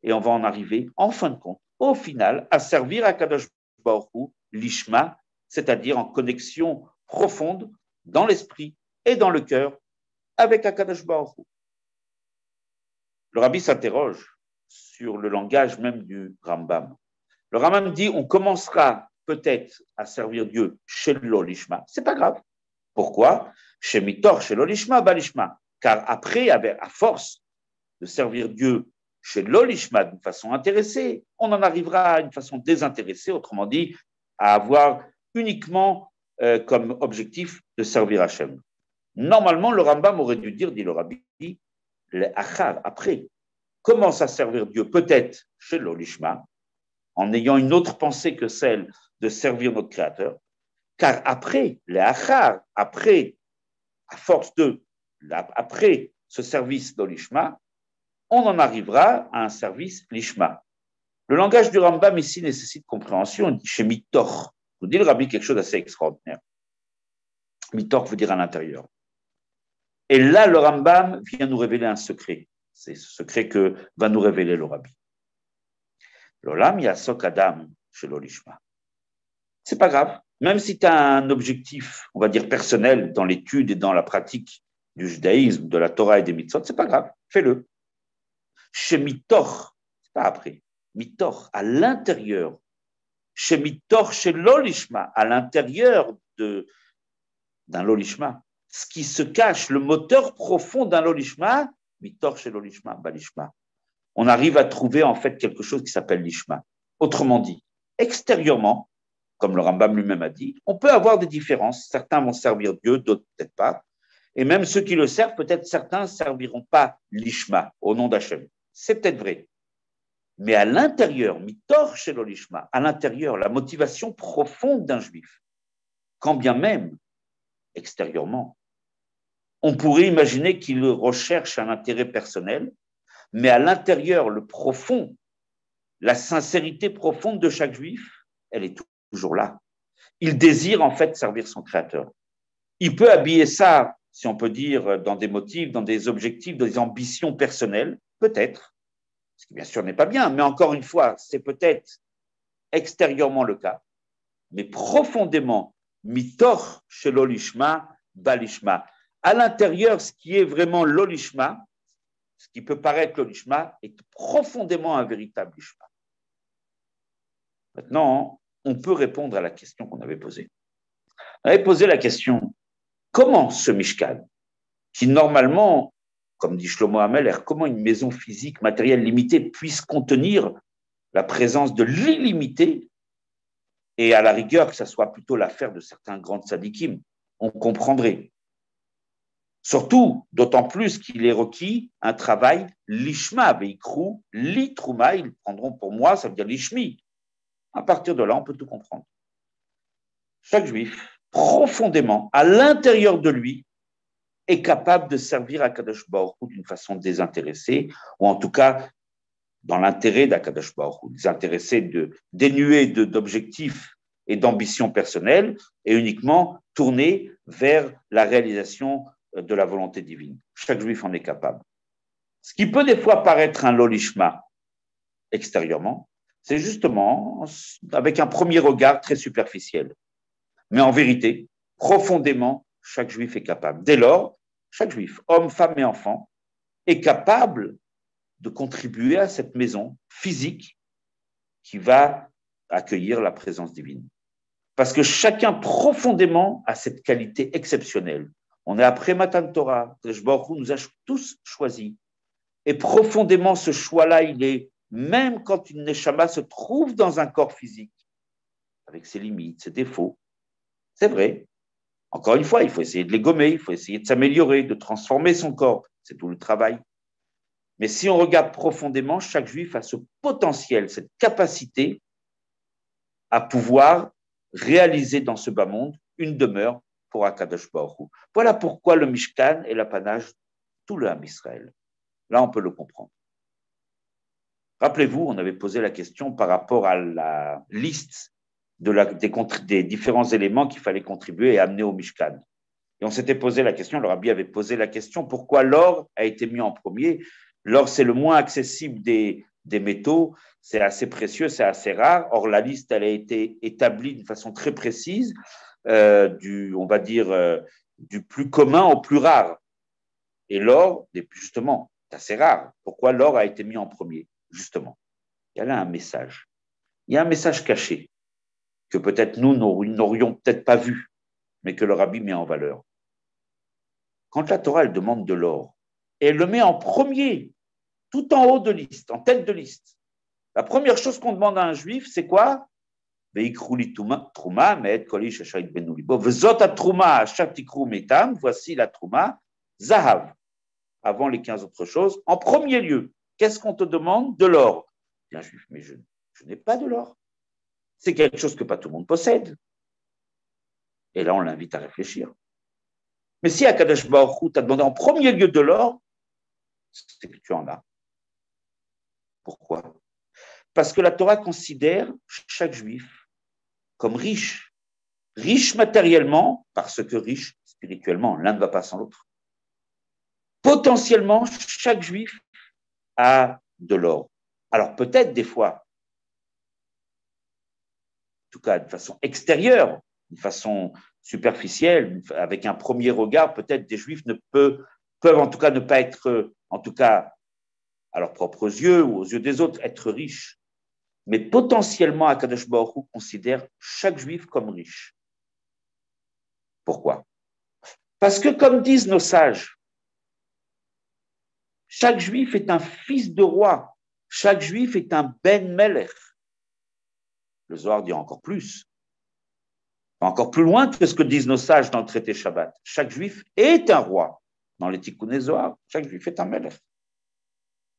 et on va en arriver, en fin de compte, au final, à servir Akadosh Baruch Hu, l'ishma, c'est-à-dire en connexion profonde dans l'esprit et dans le cœur avec Akadosh Baruch Hu. Le rabbi s'interroge sur le langage même du Rambam. Le Rambam dit on commencera peut-être à servir Dieu chez l'olishma, c'est pas grave. Pourquoi? Chez Mitor, chez l'olishma, balishma. Car après, à force de servir Dieu chez l'olishma d'une façon intéressée, on en arrivera à une façon désintéressée, autrement dit, à avoir uniquement comme objectif de servir Hachem. Normalement, le Rambam aurait dû dire, dit le Rabbi, les achar, après, commence à servir Dieu peut-être chez l'olishma, en ayant une autre pensée que celle de servir notre Créateur, car après, les achar, après, à force après ce service d'olishma, on en arrivera à un service lishma. Le langage du Rambam ici nécessite compréhension. Il dit chez mitor, vous dit le Rabbi quelque chose d'assez extraordinaire. Mitor veut dire à l'intérieur. Et là, le Rambam vient nous révéler un secret. C'est ce secret que va nous révéler le Rabbi. L'olam yasok adam chez l'olishma. C'est pas grave. Même si tu as un objectif, on va dire personnel, dans l'étude et dans la pratique du judaïsme, de la Torah et des mitzvot, c'est pas grave. Fais-le. Chez mitor, c'est pas après. Mitor, à l'intérieur. Chez mitor, chez l'olishma, à l'intérieur d'un lolishma. Ce qui se cache, le moteur profond d'un lolishma, mitor chez l'olishma, balishma. On arrive à trouver en fait quelque chose qui s'appelle l'ishma. Autrement dit, extérieurement, comme le Rambam lui-même a dit, on peut avoir des différences. Certains vont servir Dieu, d'autres peut-être pas. Et même ceux qui le servent, peut-être certains ne serviront pas l'ishma au nom d'Hachem. C'est peut-être vrai. Mais à l'intérieur, mitor chez l'olishma, à l'intérieur, la motivation profonde d'un juif, quand bien même, extérieurement, on pourrait imaginer qu'il recherche un intérêt personnel, mais à l'intérieur, le profond, la sincérité profonde de chaque juif, elle est toujours là. Il désire en fait servir son Créateur. Il peut habiller ça si on peut dire, dans des motifs, dans des objectifs, dans des ambitions personnelles, peut-être, ce qui bien sûr n'est pas bien, mais encore une fois, c'est peut-être extérieurement le cas, mais profondément, mitor chez l'olishma, balishma. À l'intérieur, ce qui est vraiment l'olishma, ce qui peut paraître l'olishma, est profondément un véritable lishma. Maintenant, on peut répondre à la question qu'on avait posée. On avait posé la question, comment ce Mishkan, qui normalement, comme dit Shlomo Ameler, comment une maison physique, matérielle limitée puisse contenir la présence de l'illimité, et à la rigueur que ça soit plutôt l'affaire de certains grands tzadikim, on comprendrait. Surtout, d'autant plus qu'il est requis un travail lishma, veikrou, litrouma, ils prendront pour moi, ça veut dire lishmi. À partir de là, on peut tout comprendre. Chaque juif, profondément, à l'intérieur de lui, est capable de servir à Kadosh Baruch Hu d'une façon désintéressée, ou en tout cas dans l'intérêt d'Akadosh Baruch Hu, désintéressé, dénué d'objectifs et d'ambitions personnelles, et uniquement tourné vers la réalisation de la volonté divine. Chaque juif en est capable. Ce qui peut des fois paraître un lolishma extérieurement, c'est justement avec un premier regard très superficiel. Mais en vérité, profondément, chaque juif est capable. Dès lors, chaque juif, homme, femme et enfant, est capable de contribuer à cette maison physique qui va accueillir la présence divine. Parce que chacun profondément a cette qualité exceptionnelle. On est après Matan Torah, Baruch Hu nous a tous choisis. Et profondément, ce choix-là, il est, même quand une neshama se trouve dans un corps physique, avec ses limites, ses défauts, c'est vrai. Encore une fois, il faut essayer de les gommer, il faut essayer de s'améliorer, de transformer son corps. C'est tout le travail. Mais si on regarde profondément, chaque juif a ce potentiel, cette capacité à pouvoir réaliser dans ce bas monde une demeure pour Akadosh Baruch Hu. Voilà pourquoi le Mishkan est l'apanage de tout le Ham Israël. Là, on peut le comprendre. Rappelez-vous, on avait posé la question par rapport à la liste des différents éléments qu'il fallait contribuer et amener au Mishkan. Et on s'était posé la question, le rabbi avait posé la question, pourquoi l'or a été mis en premier? L'or, c'est le moins accessible des métaux, c'est assez précieux, c'est assez rare. Or, la liste, elle a été établie d'une façon très précise, on va dire, du plus commun au plus rare. Et l'or, justement, c'est assez rare. Pourquoi l'or a été mis en premier? Justement, il y a là un message. Il y a un message caché que peut-être nous n'aurions peut-être pas vu, mais que le rabbi met en valeur. Quand la Torah, elle demande de l'or, et elle le met en premier, tout en haut de liste, en tête de liste. La première chose qu'on demande à un juif, c'est quoi? Voici la trouma, zahav, avant les 15 autres choses. En premier lieu, qu'est-ce qu'on te demande? De l'or. Un juif, mais je n'ai pas de l'or. C'est quelque chose que pas tout le monde possède. Et là, on l'invite à réfléchir. Mais si Akadosh Baruch Hu t'a demandé en premier lieu de l'or, c'est que tu en as. Pourquoi? Parce que la Torah considère chaque juif comme riche. Riche matériellement, parce que riche spirituellement. L'un ne va pas sans l'autre. Potentiellement, chaque juif a de l'or. Alors peut-être des fois, en tout cas de façon extérieure, de façon superficielle, avec un premier regard, peut-être des juifs peuvent en tout cas ne pas être, en tout cas à leurs propres yeux ou aux yeux des autres, être riches. Mais potentiellement, Akadosh Baruch Hu considère chaque juif comme riche. Pourquoi? Parce que, comme disent nos sages, chaque juif est un fils de roi. Chaque juif est un Ben Melech. Le Zohar dit encore plus. Encore plus loin que ce que disent nos sages dans le traité Shabbat. Chaque juif est un roi. Dans les Tikkuné Zohar, chaque juif est un Melech.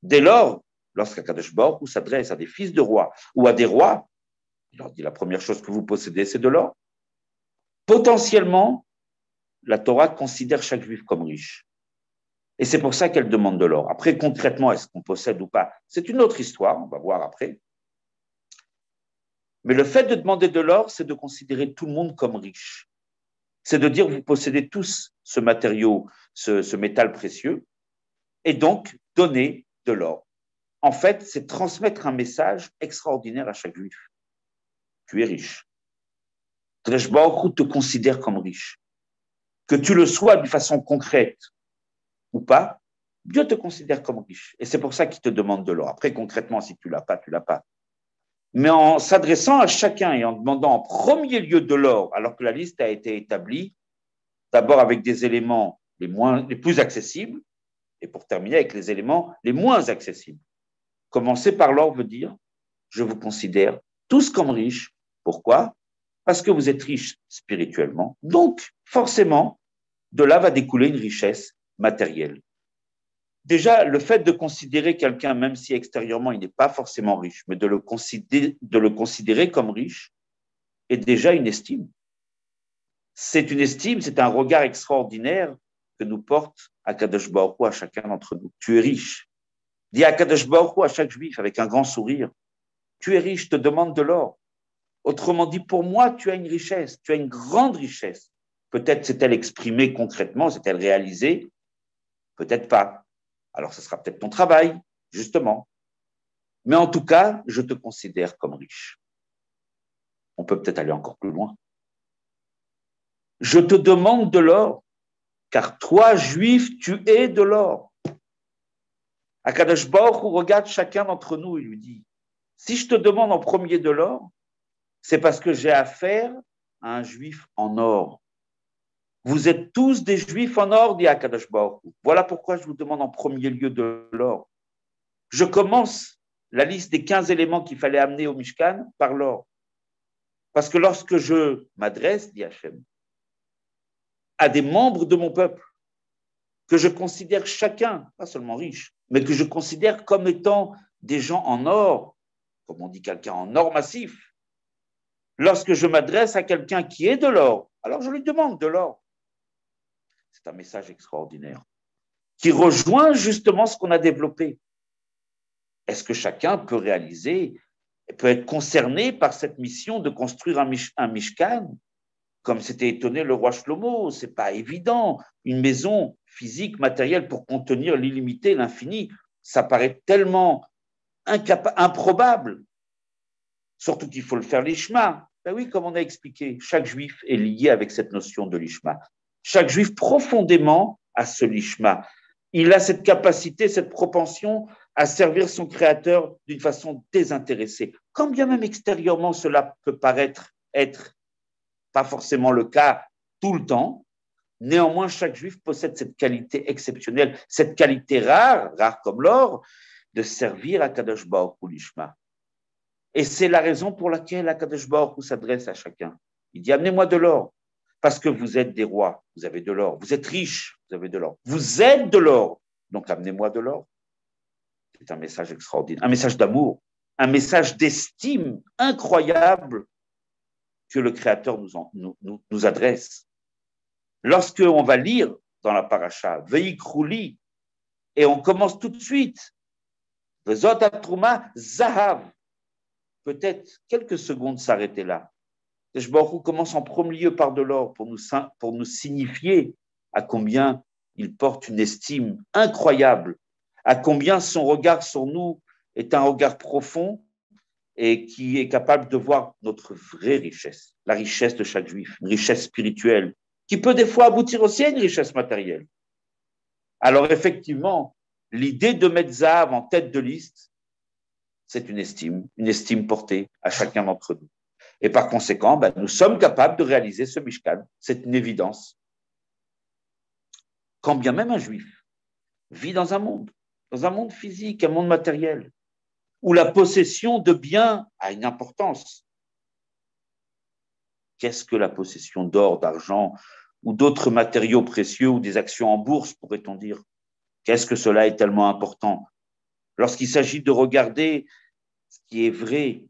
Dès lors, lorsqu'Akadosh Baruch Hu s'adresse à des fils de rois ou à des rois, il leur dit la première chose que vous possédez, c'est de l'or. Potentiellement, la Torah considère chaque juif comme riche. Et c'est pour ça qu'elle demande de l'or. Après, concrètement, est-ce qu'on possède ou pas? C'est une autre histoire, on va voir après. Mais le fait de demander de l'or, c'est de considérer tout le monde comme riche. C'est de dire, vous possédez tous ce matériau, ce métal précieux, et donc donner de l'or. En fait, c'est transmettre un message extraordinaire à chaque juif. Tu es riche. Kadosh Baruch Hu te considère comme riche. Que tu le sois d'une façon concrète ou pas, Dieu te considère comme riche. Et c'est pour ça qu'il te demande de l'or. Après, concrètement, si tu l'as pas, tu l'as pas. Mais en s'adressant à chacun et en demandant en premier lieu de l'or, alors que la liste a été établie, d'abord avec des éléments les plus accessibles, et pour terminer avec les éléments les moins accessibles. Commencer par l'or veut dire, je vous considère tous comme riches. Pourquoi? Parce que vous êtes riches spirituellement. Donc, forcément, de là va découler une richesse matérielle. Déjà, le fait de considérer quelqu'un, même si extérieurement il n'est pas forcément riche, mais de le considérer comme riche, est déjà une estime. C'est une estime, c'est un regard extraordinaire que nous porte Akadosh Baruch Hu à chacun d'entre nous. Tu es riche. Dis à Akadosh Baruch Hu à chaque juif avec un grand sourire, tu es riche, je te demande de l'or. Autrement dit, pour moi, tu as une richesse, tu as une grande richesse. Peut-être s'est-elle exprimée concrètement, s'est-elle réalisée, peut-être pas. Alors, ce sera peut-être ton travail, justement. Mais en tout cas, je te considère comme riche. On peut peut-être aller encore plus loin. Je te demande de l'or, car toi, juif, tu es de l'or. Akadosh Baruch Hu regarde chacun d'entre nous et lui dit, si je te demande en premier de l'or, c'est parce que j'ai affaire à un juif en or. Vous êtes tous des juifs en or, dit Akadosh Baruch Hu. Voilà pourquoi je vous demande en premier lieu de l'or. Je commence la liste des 15 éléments qu'il fallait amener au Mishkan par l'or. Parce que lorsque je m'adresse, dit Hachem, à des membres de mon peuple, que je considère chacun, pas seulement riche, mais que je considère comme étant des gens en or, comme on dit quelqu'un en or massif, lorsque je m'adresse à quelqu'un qui est de l'or, alors je lui demande de l'or. C'est un message extraordinaire qui rejoint justement ce qu'on a développé. Est-ce que chacun peut réaliser, peut être concerné par cette mission de construire un Mishkan, comme s'était étonné le roi Shlomo? C'est pas évident. Une maison physique, matérielle pour contenir l'illimité, l'infini, ça paraît tellement improbable. Surtout qu'il faut le faire l'ishma. Ben oui, comme on a expliqué, chaque juif est lié avec cette notion de l'ishma. Chaque juif profondément a ce lishma. Il a cette capacité, cette propension à servir son créateur d'une façon désintéressée. Quand bien même extérieurement cela peut paraître être pas forcément le cas tout le temps, néanmoins chaque juif possède cette qualité exceptionnelle, cette qualité rare comme l'or, de servir à Kadosh Baruch Hu l'ishma. Et c'est la raison pour laquelle Akadosh Baruch Hu s'adresse à chacun. Il dit, amenez-moi de l'or, parce que vous êtes des rois, vous avez de l'or. Vous êtes riches, vous avez de l'or. Vous êtes de l'or, donc amenez-moi de l'or. C'est un message extraordinaire, un message d'amour, un message d'estime incroyable que le Créateur nous adresse. Lorsqu'on va lire dans la paracha, Veikrouli, et on commence tout de suite, Vezot Atrouma Zahav, peut-être quelques secondes s'arrêter là. Akadosh Baruch Hu commence en premier lieu par de l'or pour nous signifier à combien il porte une estime incroyable, à combien son regard sur nous est un regard profond et qui est capable de voir notre vraie richesse, la richesse de chaque juif, une richesse spirituelle, qui peut des fois aboutir aussi à une richesse matérielle. Alors effectivement, l'idée de mettre Zahav en tête de liste, c'est une estime portée à chacun d'entre nous. Et par conséquent, nous sommes capables de réaliser ce Mishkan. C'est une évidence. Quand bien même un juif vit dans un monde physique, un monde matériel, où la possession de biens a une importance. Qu'est-ce que la possession d'or, d'argent ou d'autres matériaux précieux ou des actions en bourse, pourrait-on dire? Qu'est-ce que cela est tellement important? Lorsqu'il s'agit de regarder ce qui est vrai,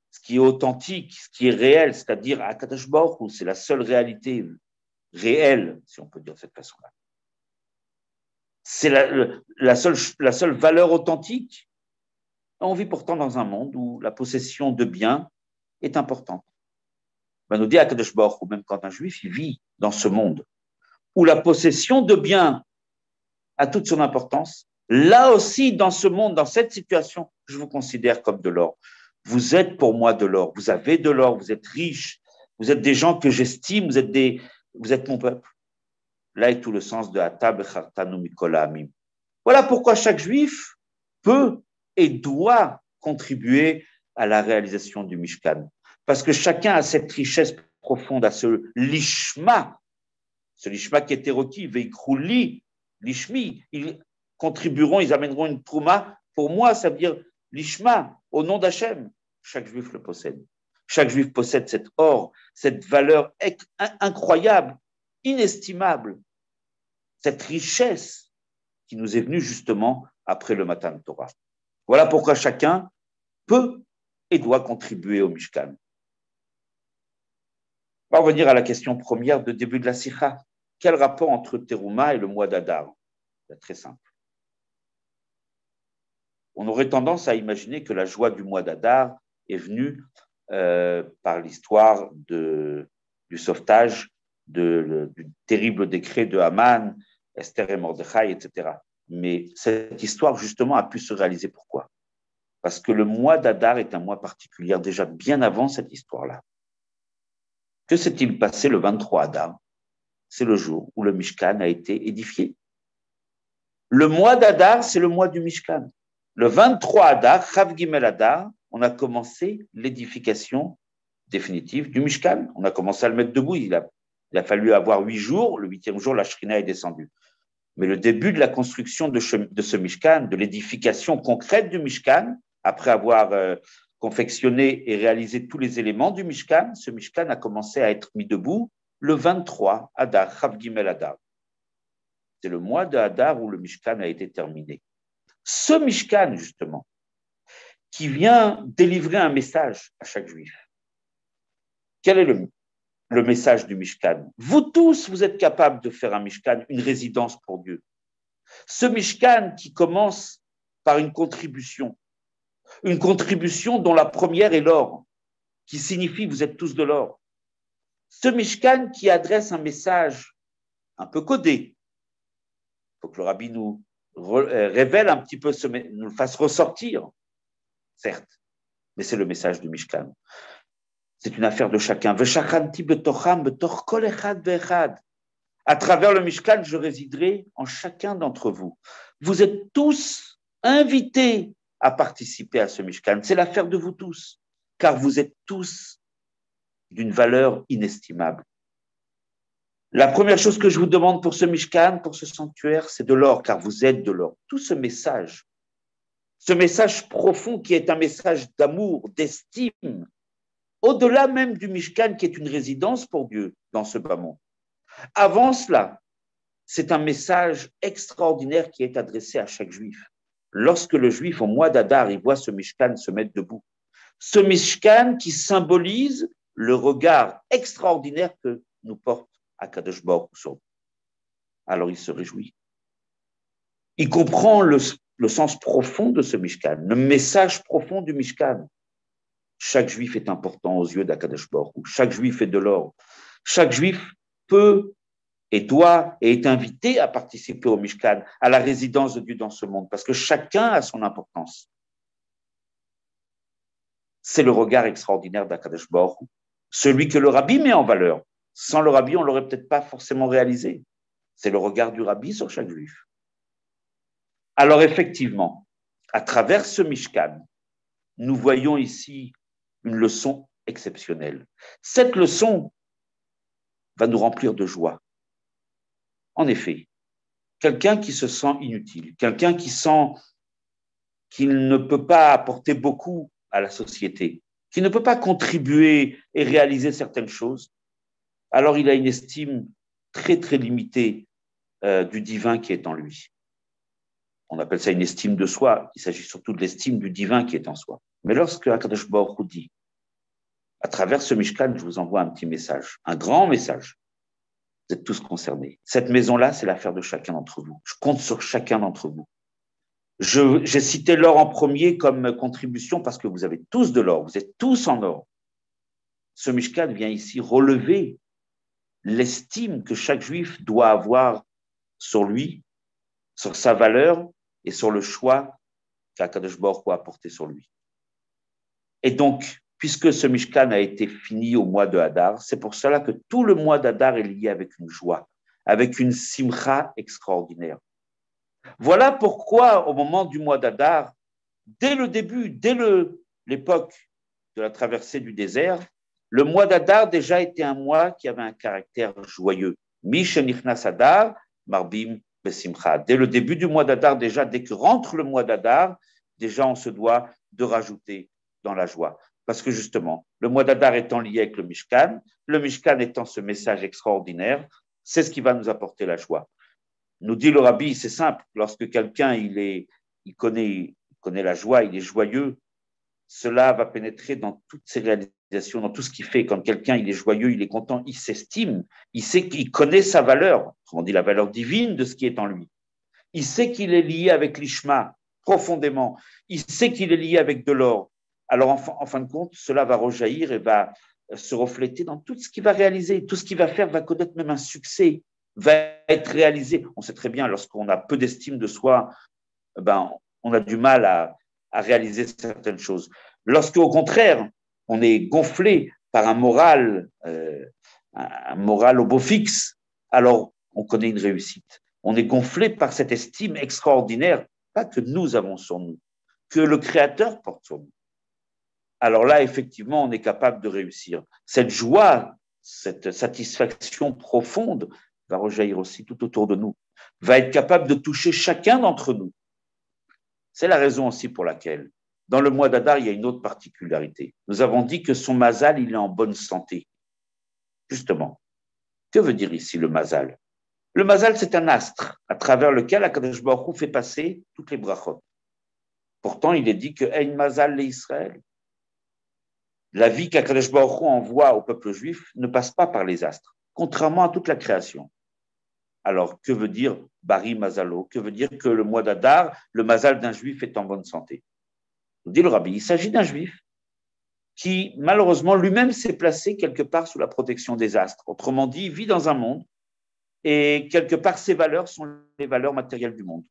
ce qui est authentique, ce qui est réel, c'est-à-dire Akadosh Baruch Hu, c'est la seule réalité réelle, si on peut dire de cette façon-là. C'est la seule valeur authentique. On vit pourtant dans un monde où la possession de biens est importante. Ben, nous dit Akadosh Baruch Hu, même quand un juif il vit dans ce monde où la possession de biens a toute son importance, là aussi, dans ce monde, dans cette situation, je vous considère comme de l'or. Vous êtes pour moi de l'or, vous avez de l'or, vous êtes riches, vous êtes des gens que j'estime, vous êtes mon peuple. Là est tout le sens de Ata Bechartanu Mikol Ha'amim. Voilà pourquoi chaque juif peut et doit contribuer à la réalisation du Mishkan. Parce que chacun a cette richesse profonde, à ce lishma qui est érotique, veikrouli, lishmi. Ils contribueront, ils amèneront une trouma. Pour moi, ça veut dire lishma, au nom d'Hachem. Chaque juif le possède. Chaque juif possède cet or, cette valeur incroyable, inestimable, cette richesse qui nous est venue justement après le Matan Torah. Voilà pourquoi chacun peut et doit contribuer au Mishkan. On va revenir à la question première de début de la Sikha. Quel rapport entre Teruma et le mois d'Adar? C'est très simple. On aurait tendance à imaginer que la joie du mois d'Adar est venue par l'histoire du sauvetage, du terrible décret de Haman, Esther et Mordechai, etc. Mais cette histoire, justement, a pu se réaliser. Pourquoi? Parce que le mois d'Adar est un mois particulier, déjà bien avant cette histoire-là. Que s'est-il passé le 23 Adar? C'est le jour où le Mishkan a été édifié. Le mois d'Adar, c'est le mois du Mishkan. Le 23 Adar, Chav Gimel Adar, on a commencé l'édification définitive du Mishkan. On a commencé à le mettre debout. Il a fallu avoir 8 jours. Le 8e jour, la Shrina est descendue. Mais le début de la construction de ce Mishkan, de l'édification concrète du Mishkan, après avoir confectionné et réalisé tous les éléments du Mishkan, ce Mishkan a commencé à être mis debout le 23 Adar, Chav Gimel Adar. C'est le mois de Adar où le Mishkan a été terminé. Ce Mishkan, justement, qui vient délivrer un message à chaque juif. Quel est le message du Mishkan? Vous tous, vous êtes capables de faire un Mishkan, une résidence pour Dieu. Ce Mishkan qui commence par une contribution dont la première est l'or, qui signifie vous êtes tous de l'or. Ce Mishkan qui adresse un message un peu codé. Il faut que le Rabbi nous révèle un petit peu, nous le fasse ressortir, certes, mais c'est le message du Mishkan. C'est une affaire de chacun. À travers le Mishkan, je résiderai en chacun d'entre vous. Vous êtes tous invités à participer à ce Mishkan. C'est l'affaire de vous tous, car vous êtes tous d'une valeur inestimable. La première chose que je vous demande pour ce Mishkan, pour ce sanctuaire, c'est de l'or, car vous êtes de l'or. Tout ce message profond qui est un message d'amour, d'estime, au-delà même du Mishkan qui est une résidence pour Dieu dans ce bas monde. Avant cela, c'est un message extraordinaire qui est adressé à chaque juif. Lorsque le juif, au mois d'Adar, il voit ce Mishkan se mettre debout, ce Mishkan qui symbolise le regard extraordinaire que nous porte Akadosh Baruch Hu sur nous. Alors il se réjouit. Il comprend le sens profond de ce Mishkan, le message profond du Mishkan. Chaque juif est important aux yeux d'Akadosh Baruch Hu. Chaque juif est de l'or. Chaque juif peut et doit et est invité à participer au Mishkan, à la résidence de Dieu dans ce monde, parce que chacun a son importance. C'est le regard extraordinaire d'Akadosh Baruch Hu, celui que le Rabbi met en valeur. Sans le Rabbi, on ne l'aurait peut-être pas forcément réalisé. C'est le regard du Rabbi sur chaque juif. Alors effectivement, à travers ce Mishkan, nous voyons ici une leçon exceptionnelle. Cette leçon va nous remplir de joie. En effet, quelqu'un qui se sent inutile, quelqu'un qui sent qu'il ne peut pas apporter beaucoup à la société, qui ne peut pas contribuer et réaliser certaines choses, alors il a une estime très, très limitée du divin qui est en lui. On appelle ça une estime de soi. Il s'agit surtout de l'estime du divin qui est en soi. Mais lorsque Akadosh Baruch Hu dit, à travers ce Mishkan, je vous envoie un petit message, un grand message. Vous êtes tous concernés. Cette maison-là, c'est l'affaire de chacun d'entre vous. Je compte sur chacun d'entre vous. J'ai cité l'or en premier comme contribution parce que vous avez tous de l'or. Vous êtes tous en or. ce Mishkan vient ici relever l'estime que chaque juif doit avoir sur lui, sur sa valeur et sur le choix qu'Akadosh Baruch Hu a porté sur lui. Et donc, puisque ce Mishkan a été fini au mois de Hadar, c'est pour cela que tout le mois d'Hadar est lié avec une joie, avec une simcha extraordinaire. Voilà pourquoi, au moment du mois d'Hadar, dès le début, dès l'époque de la traversée du désert, le mois d'Hadar déjà était un mois qui avait un caractère joyeux. Mishenichnas Hadar, Marbim Besimcha. Dès le début du mois d'Hadar, déjà, dès que rentre le mois d'Hadar, déjà on se doit de rajouter dans la joie. Parce que justement, le mois d'Hadar étant lié avec le Mishkan étant ce message extraordinaire, c'est ce qui va nous apporter la joie. Nous dit le Rabbi, c'est simple, lorsque quelqu'un il connaît la joie, il est joyeux, cela va pénétrer dans toutes ses réalisations, dans tout ce qu'il fait. Quand quelqu'un il est joyeux, il est content, il s'estime, il sait qu'il connaît sa valeur, on dit la valeur divine de ce qui est en lui. Il sait qu'il est lié avec l'Ishma profondément, il sait qu'il est lié avec de l'or. Alors en fin de compte, cela va rejaillir et va se refléter dans tout ce qu'il va réaliser, tout ce qu'il va faire va connaître même un succès, va être réalisé. On sait très bien, lorsqu'on a peu d'estime de soi, on a du mal à réaliser certaines choses. Lorsque, au contraire, on est gonflé par un moral au beau fixe, alors on connaît une réussite. On est gonflé par cette estime extraordinaire, pas que nous avons sur nous, que le Créateur porte sur nous. Alors là, effectivement, on est capable de réussir. Cette joie, cette satisfaction profonde va rejaillir aussi tout autour de nous, va être capable de toucher chacun d'entre nous. C'est la raison aussi pour laquelle, dans le mois d'Hadar, il y a une autre particularité. Nous avons dit que son mazal, il est en bonne santé. Justement, que veut dire ici le mazal? Le mazal, c'est un astre à travers lequel Akadosh Baruch Hu fait passer toutes les brachot. Pourtant, il est dit que Ein mazal le Israël. La vie qu'Akadosh Baruch Hu envoie au peuple juif ne passe pas par les astres, contrairement à toute la création. Alors, que veut dire Bari Mazalo? Que veut dire que le mois d'Hadar, le mazal d'un juif est en bonne santé? Nous dit le Rabbi, il s'agit d'un juif qui, malheureusement, lui-même s'est placé quelque part sous la protection des astres. Autrement dit, il vit dans un monde et quelque part, ses valeurs sont les valeurs matérielles du monde.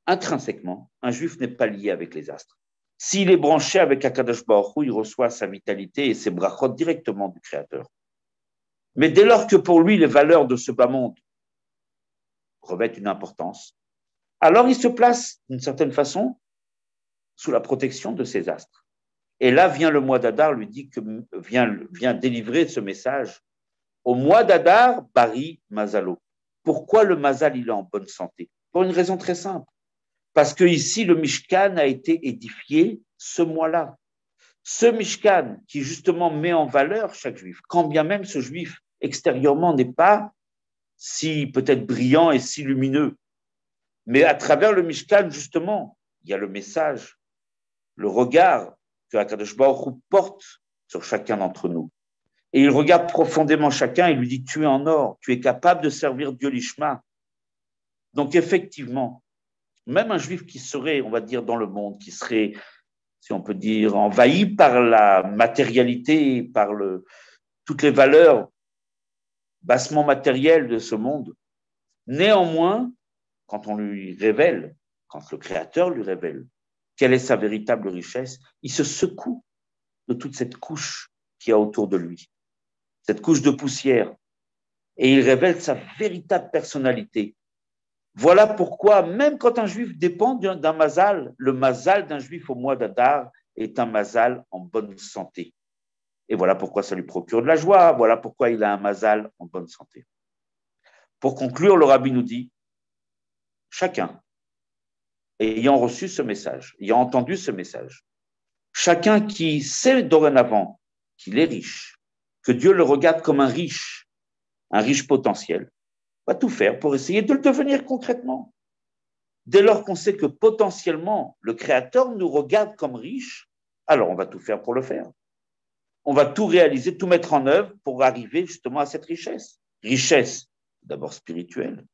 Intrinsèquement, un juif n'est pas lié avec les astres. S'il est branché avec Akadosh Baruch Hu, il reçoit sa vitalité et ses brachot directement du Créateur. Mais dès lors que pour lui, les valeurs de ce bas monde revêtent une importance, alors il se place, d'une certaine façon, sous la protection de ses astres. Et là vient le mois d'Hadar, lui dit que vient délivrer ce message. Au mois d'Hadar, Bari Mazalo. Pourquoi le Mazal, il est en bonne santé? Pour une raison très simple. Parce que ici, le Mishkan a été édifié ce mois-là. Ce Mishkan qui justement met en valeur chaque juif, quand bien même ce juif extérieurement n'est pas si peut-être brillant et si lumineux. Mais à travers le Mishkan, justement, il y a le message, le regard que Akadosh Baruch Hu porte sur chacun d'entre nous. Et il regarde profondément chacun et lui dit, tu es en or, tu es capable de servir Dieu l'Ishma. Donc effectivement, même un juif qui serait, on va dire, dans le monde, qui serait, si on peut dire, envahi par la matérialité, par toutes les valeurs bassement matérielles de ce monde, néanmoins, quand on lui révèle, quand le Créateur lui révèle quelle est sa véritable richesse, il se secoue de toute cette couche qu'il y a autour de lui, cette couche de poussière, et il révèle sa véritable personnalité. Voilà pourquoi, même quand un juif dépend d'un mazal, le mazal d'un juif au mois d'Hadar est un mazal en bonne santé. Et voilà pourquoi ça lui procure de la joie, voilà pourquoi il a un mazal en bonne santé. Pour conclure, le Rabbi nous dit, chacun, ayant reçu ce message, ayant entendu ce message, chacun qui sait dorénavant qu'il est riche, que Dieu le regarde comme un riche potentiel, va tout faire pour essayer de le devenir concrètement. Dès lors qu'on sait que potentiellement le Créateur nous regarde comme riche, alors on va tout faire pour le faire. On va tout réaliser, tout mettre en œuvre pour arriver justement à cette richesse. Richesse, d'abord spirituelle,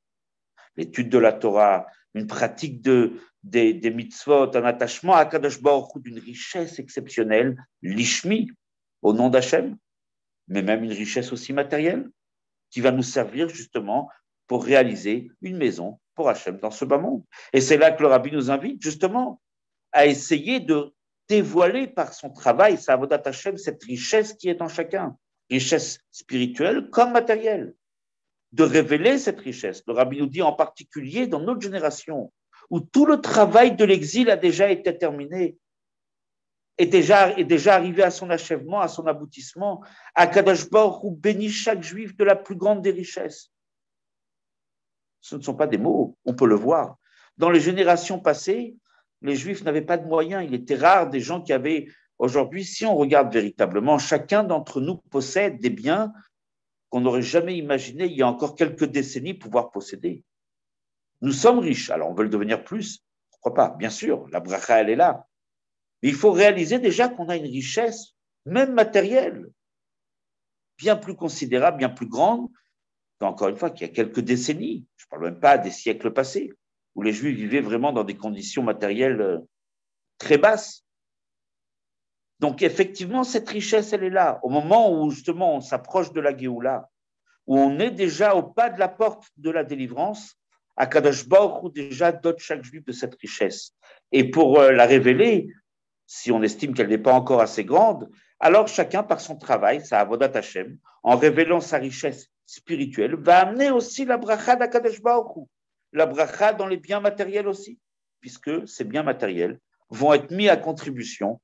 l'étude de la Torah, une pratique des mitzvot, un attachement à Kadosh Baruch Hu d'une richesse exceptionnelle, l'ishmi, au nom d'Hachem, mais même une richesse aussi matérielle qui va nous servir justement pour réaliser une maison pour Hachem dans ce bas monde. Et c'est là que le Rabbi nous invite justement à essayer de dévoiler par son travail, sa avodat Hachem, cette richesse qui est en chacun, richesse spirituelle comme matérielle, de révéler cette richesse. Le Rabbi nous dit en particulier dans notre génération, où tout le travail de l'exil a déjà été terminé, est déjà arrivé à son achèvement, à son aboutissement, à Kadosh Baruch Hu bénit chaque juif de la plus grande des richesses. Ce ne sont pas des mots, on peut le voir. Dans les générations passées, les juifs n'avaient pas de moyens. Il était rare des gens qui avaient, aujourd'hui, si on regarde véritablement, chacun d'entre nous possède des biens qu'on n'aurait jamais imaginé il y a encore quelques décennies pouvoir posséder. Nous sommes riches, alors on veut le devenir plus, pourquoi pas? Bien sûr, la bracha, elle est là. Mais il faut réaliser déjà qu'on a une richesse, même matérielle, bien plus considérable, bien plus grande, qu'encore une fois, qu'il y a quelques décennies, je ne parle même pas des siècles passés, où les Juifs vivaient vraiment dans des conditions matérielles très basses. Donc effectivement, cette richesse, elle est là. Au moment où justement on s'approche de la Géoula, où on est déjà au pas de la porte de la délivrance, à Kadosh Baruch Hu déjà dote chaque Juif de cette richesse. Et pour la révéler, si on estime qu'elle n'est pas encore assez grande, alors chacun par son travail, sa avodat Hashem, en révélant sa richesse spirituelle, va amener aussi la bracha d'Akadosh Baruch Hu, la bracha dans les biens matériels aussi, puisque ces biens matériels vont être mis à contribution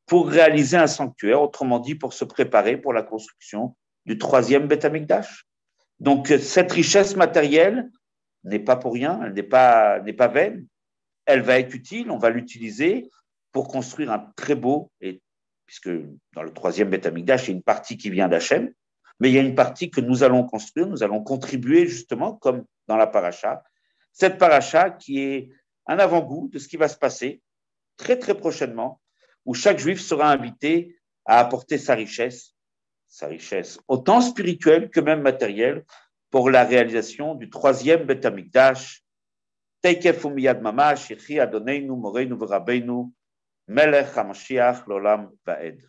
pour réaliser un sanctuaire, autrement dit pour se préparer pour la construction du troisième Beth Amikdash. Donc cette richesse matérielle n'est pas pour rien, elle n'est pas vaine, elle va être utile, on va l'utiliser pour construire un très beau, et, puisque dans le troisième Beth Amikdash, il y a une partie qui vient d'Hachem, mais il y a une partie que nous allons construire, nous allons contribuer justement, comme dans la paracha, cette paracha qui est un avant-goût de ce qui va se passer très très prochainement, où chaque juif sera invité à apporter sa richesse autant spirituelle que même matérielle, pour la réalisation du troisième Beth Amikdash, Teikef umiyad mamash, Yechi Adoneinu, Moreinu v'Rabbeinu, Melech HaMashiach l'Olam Va'ed.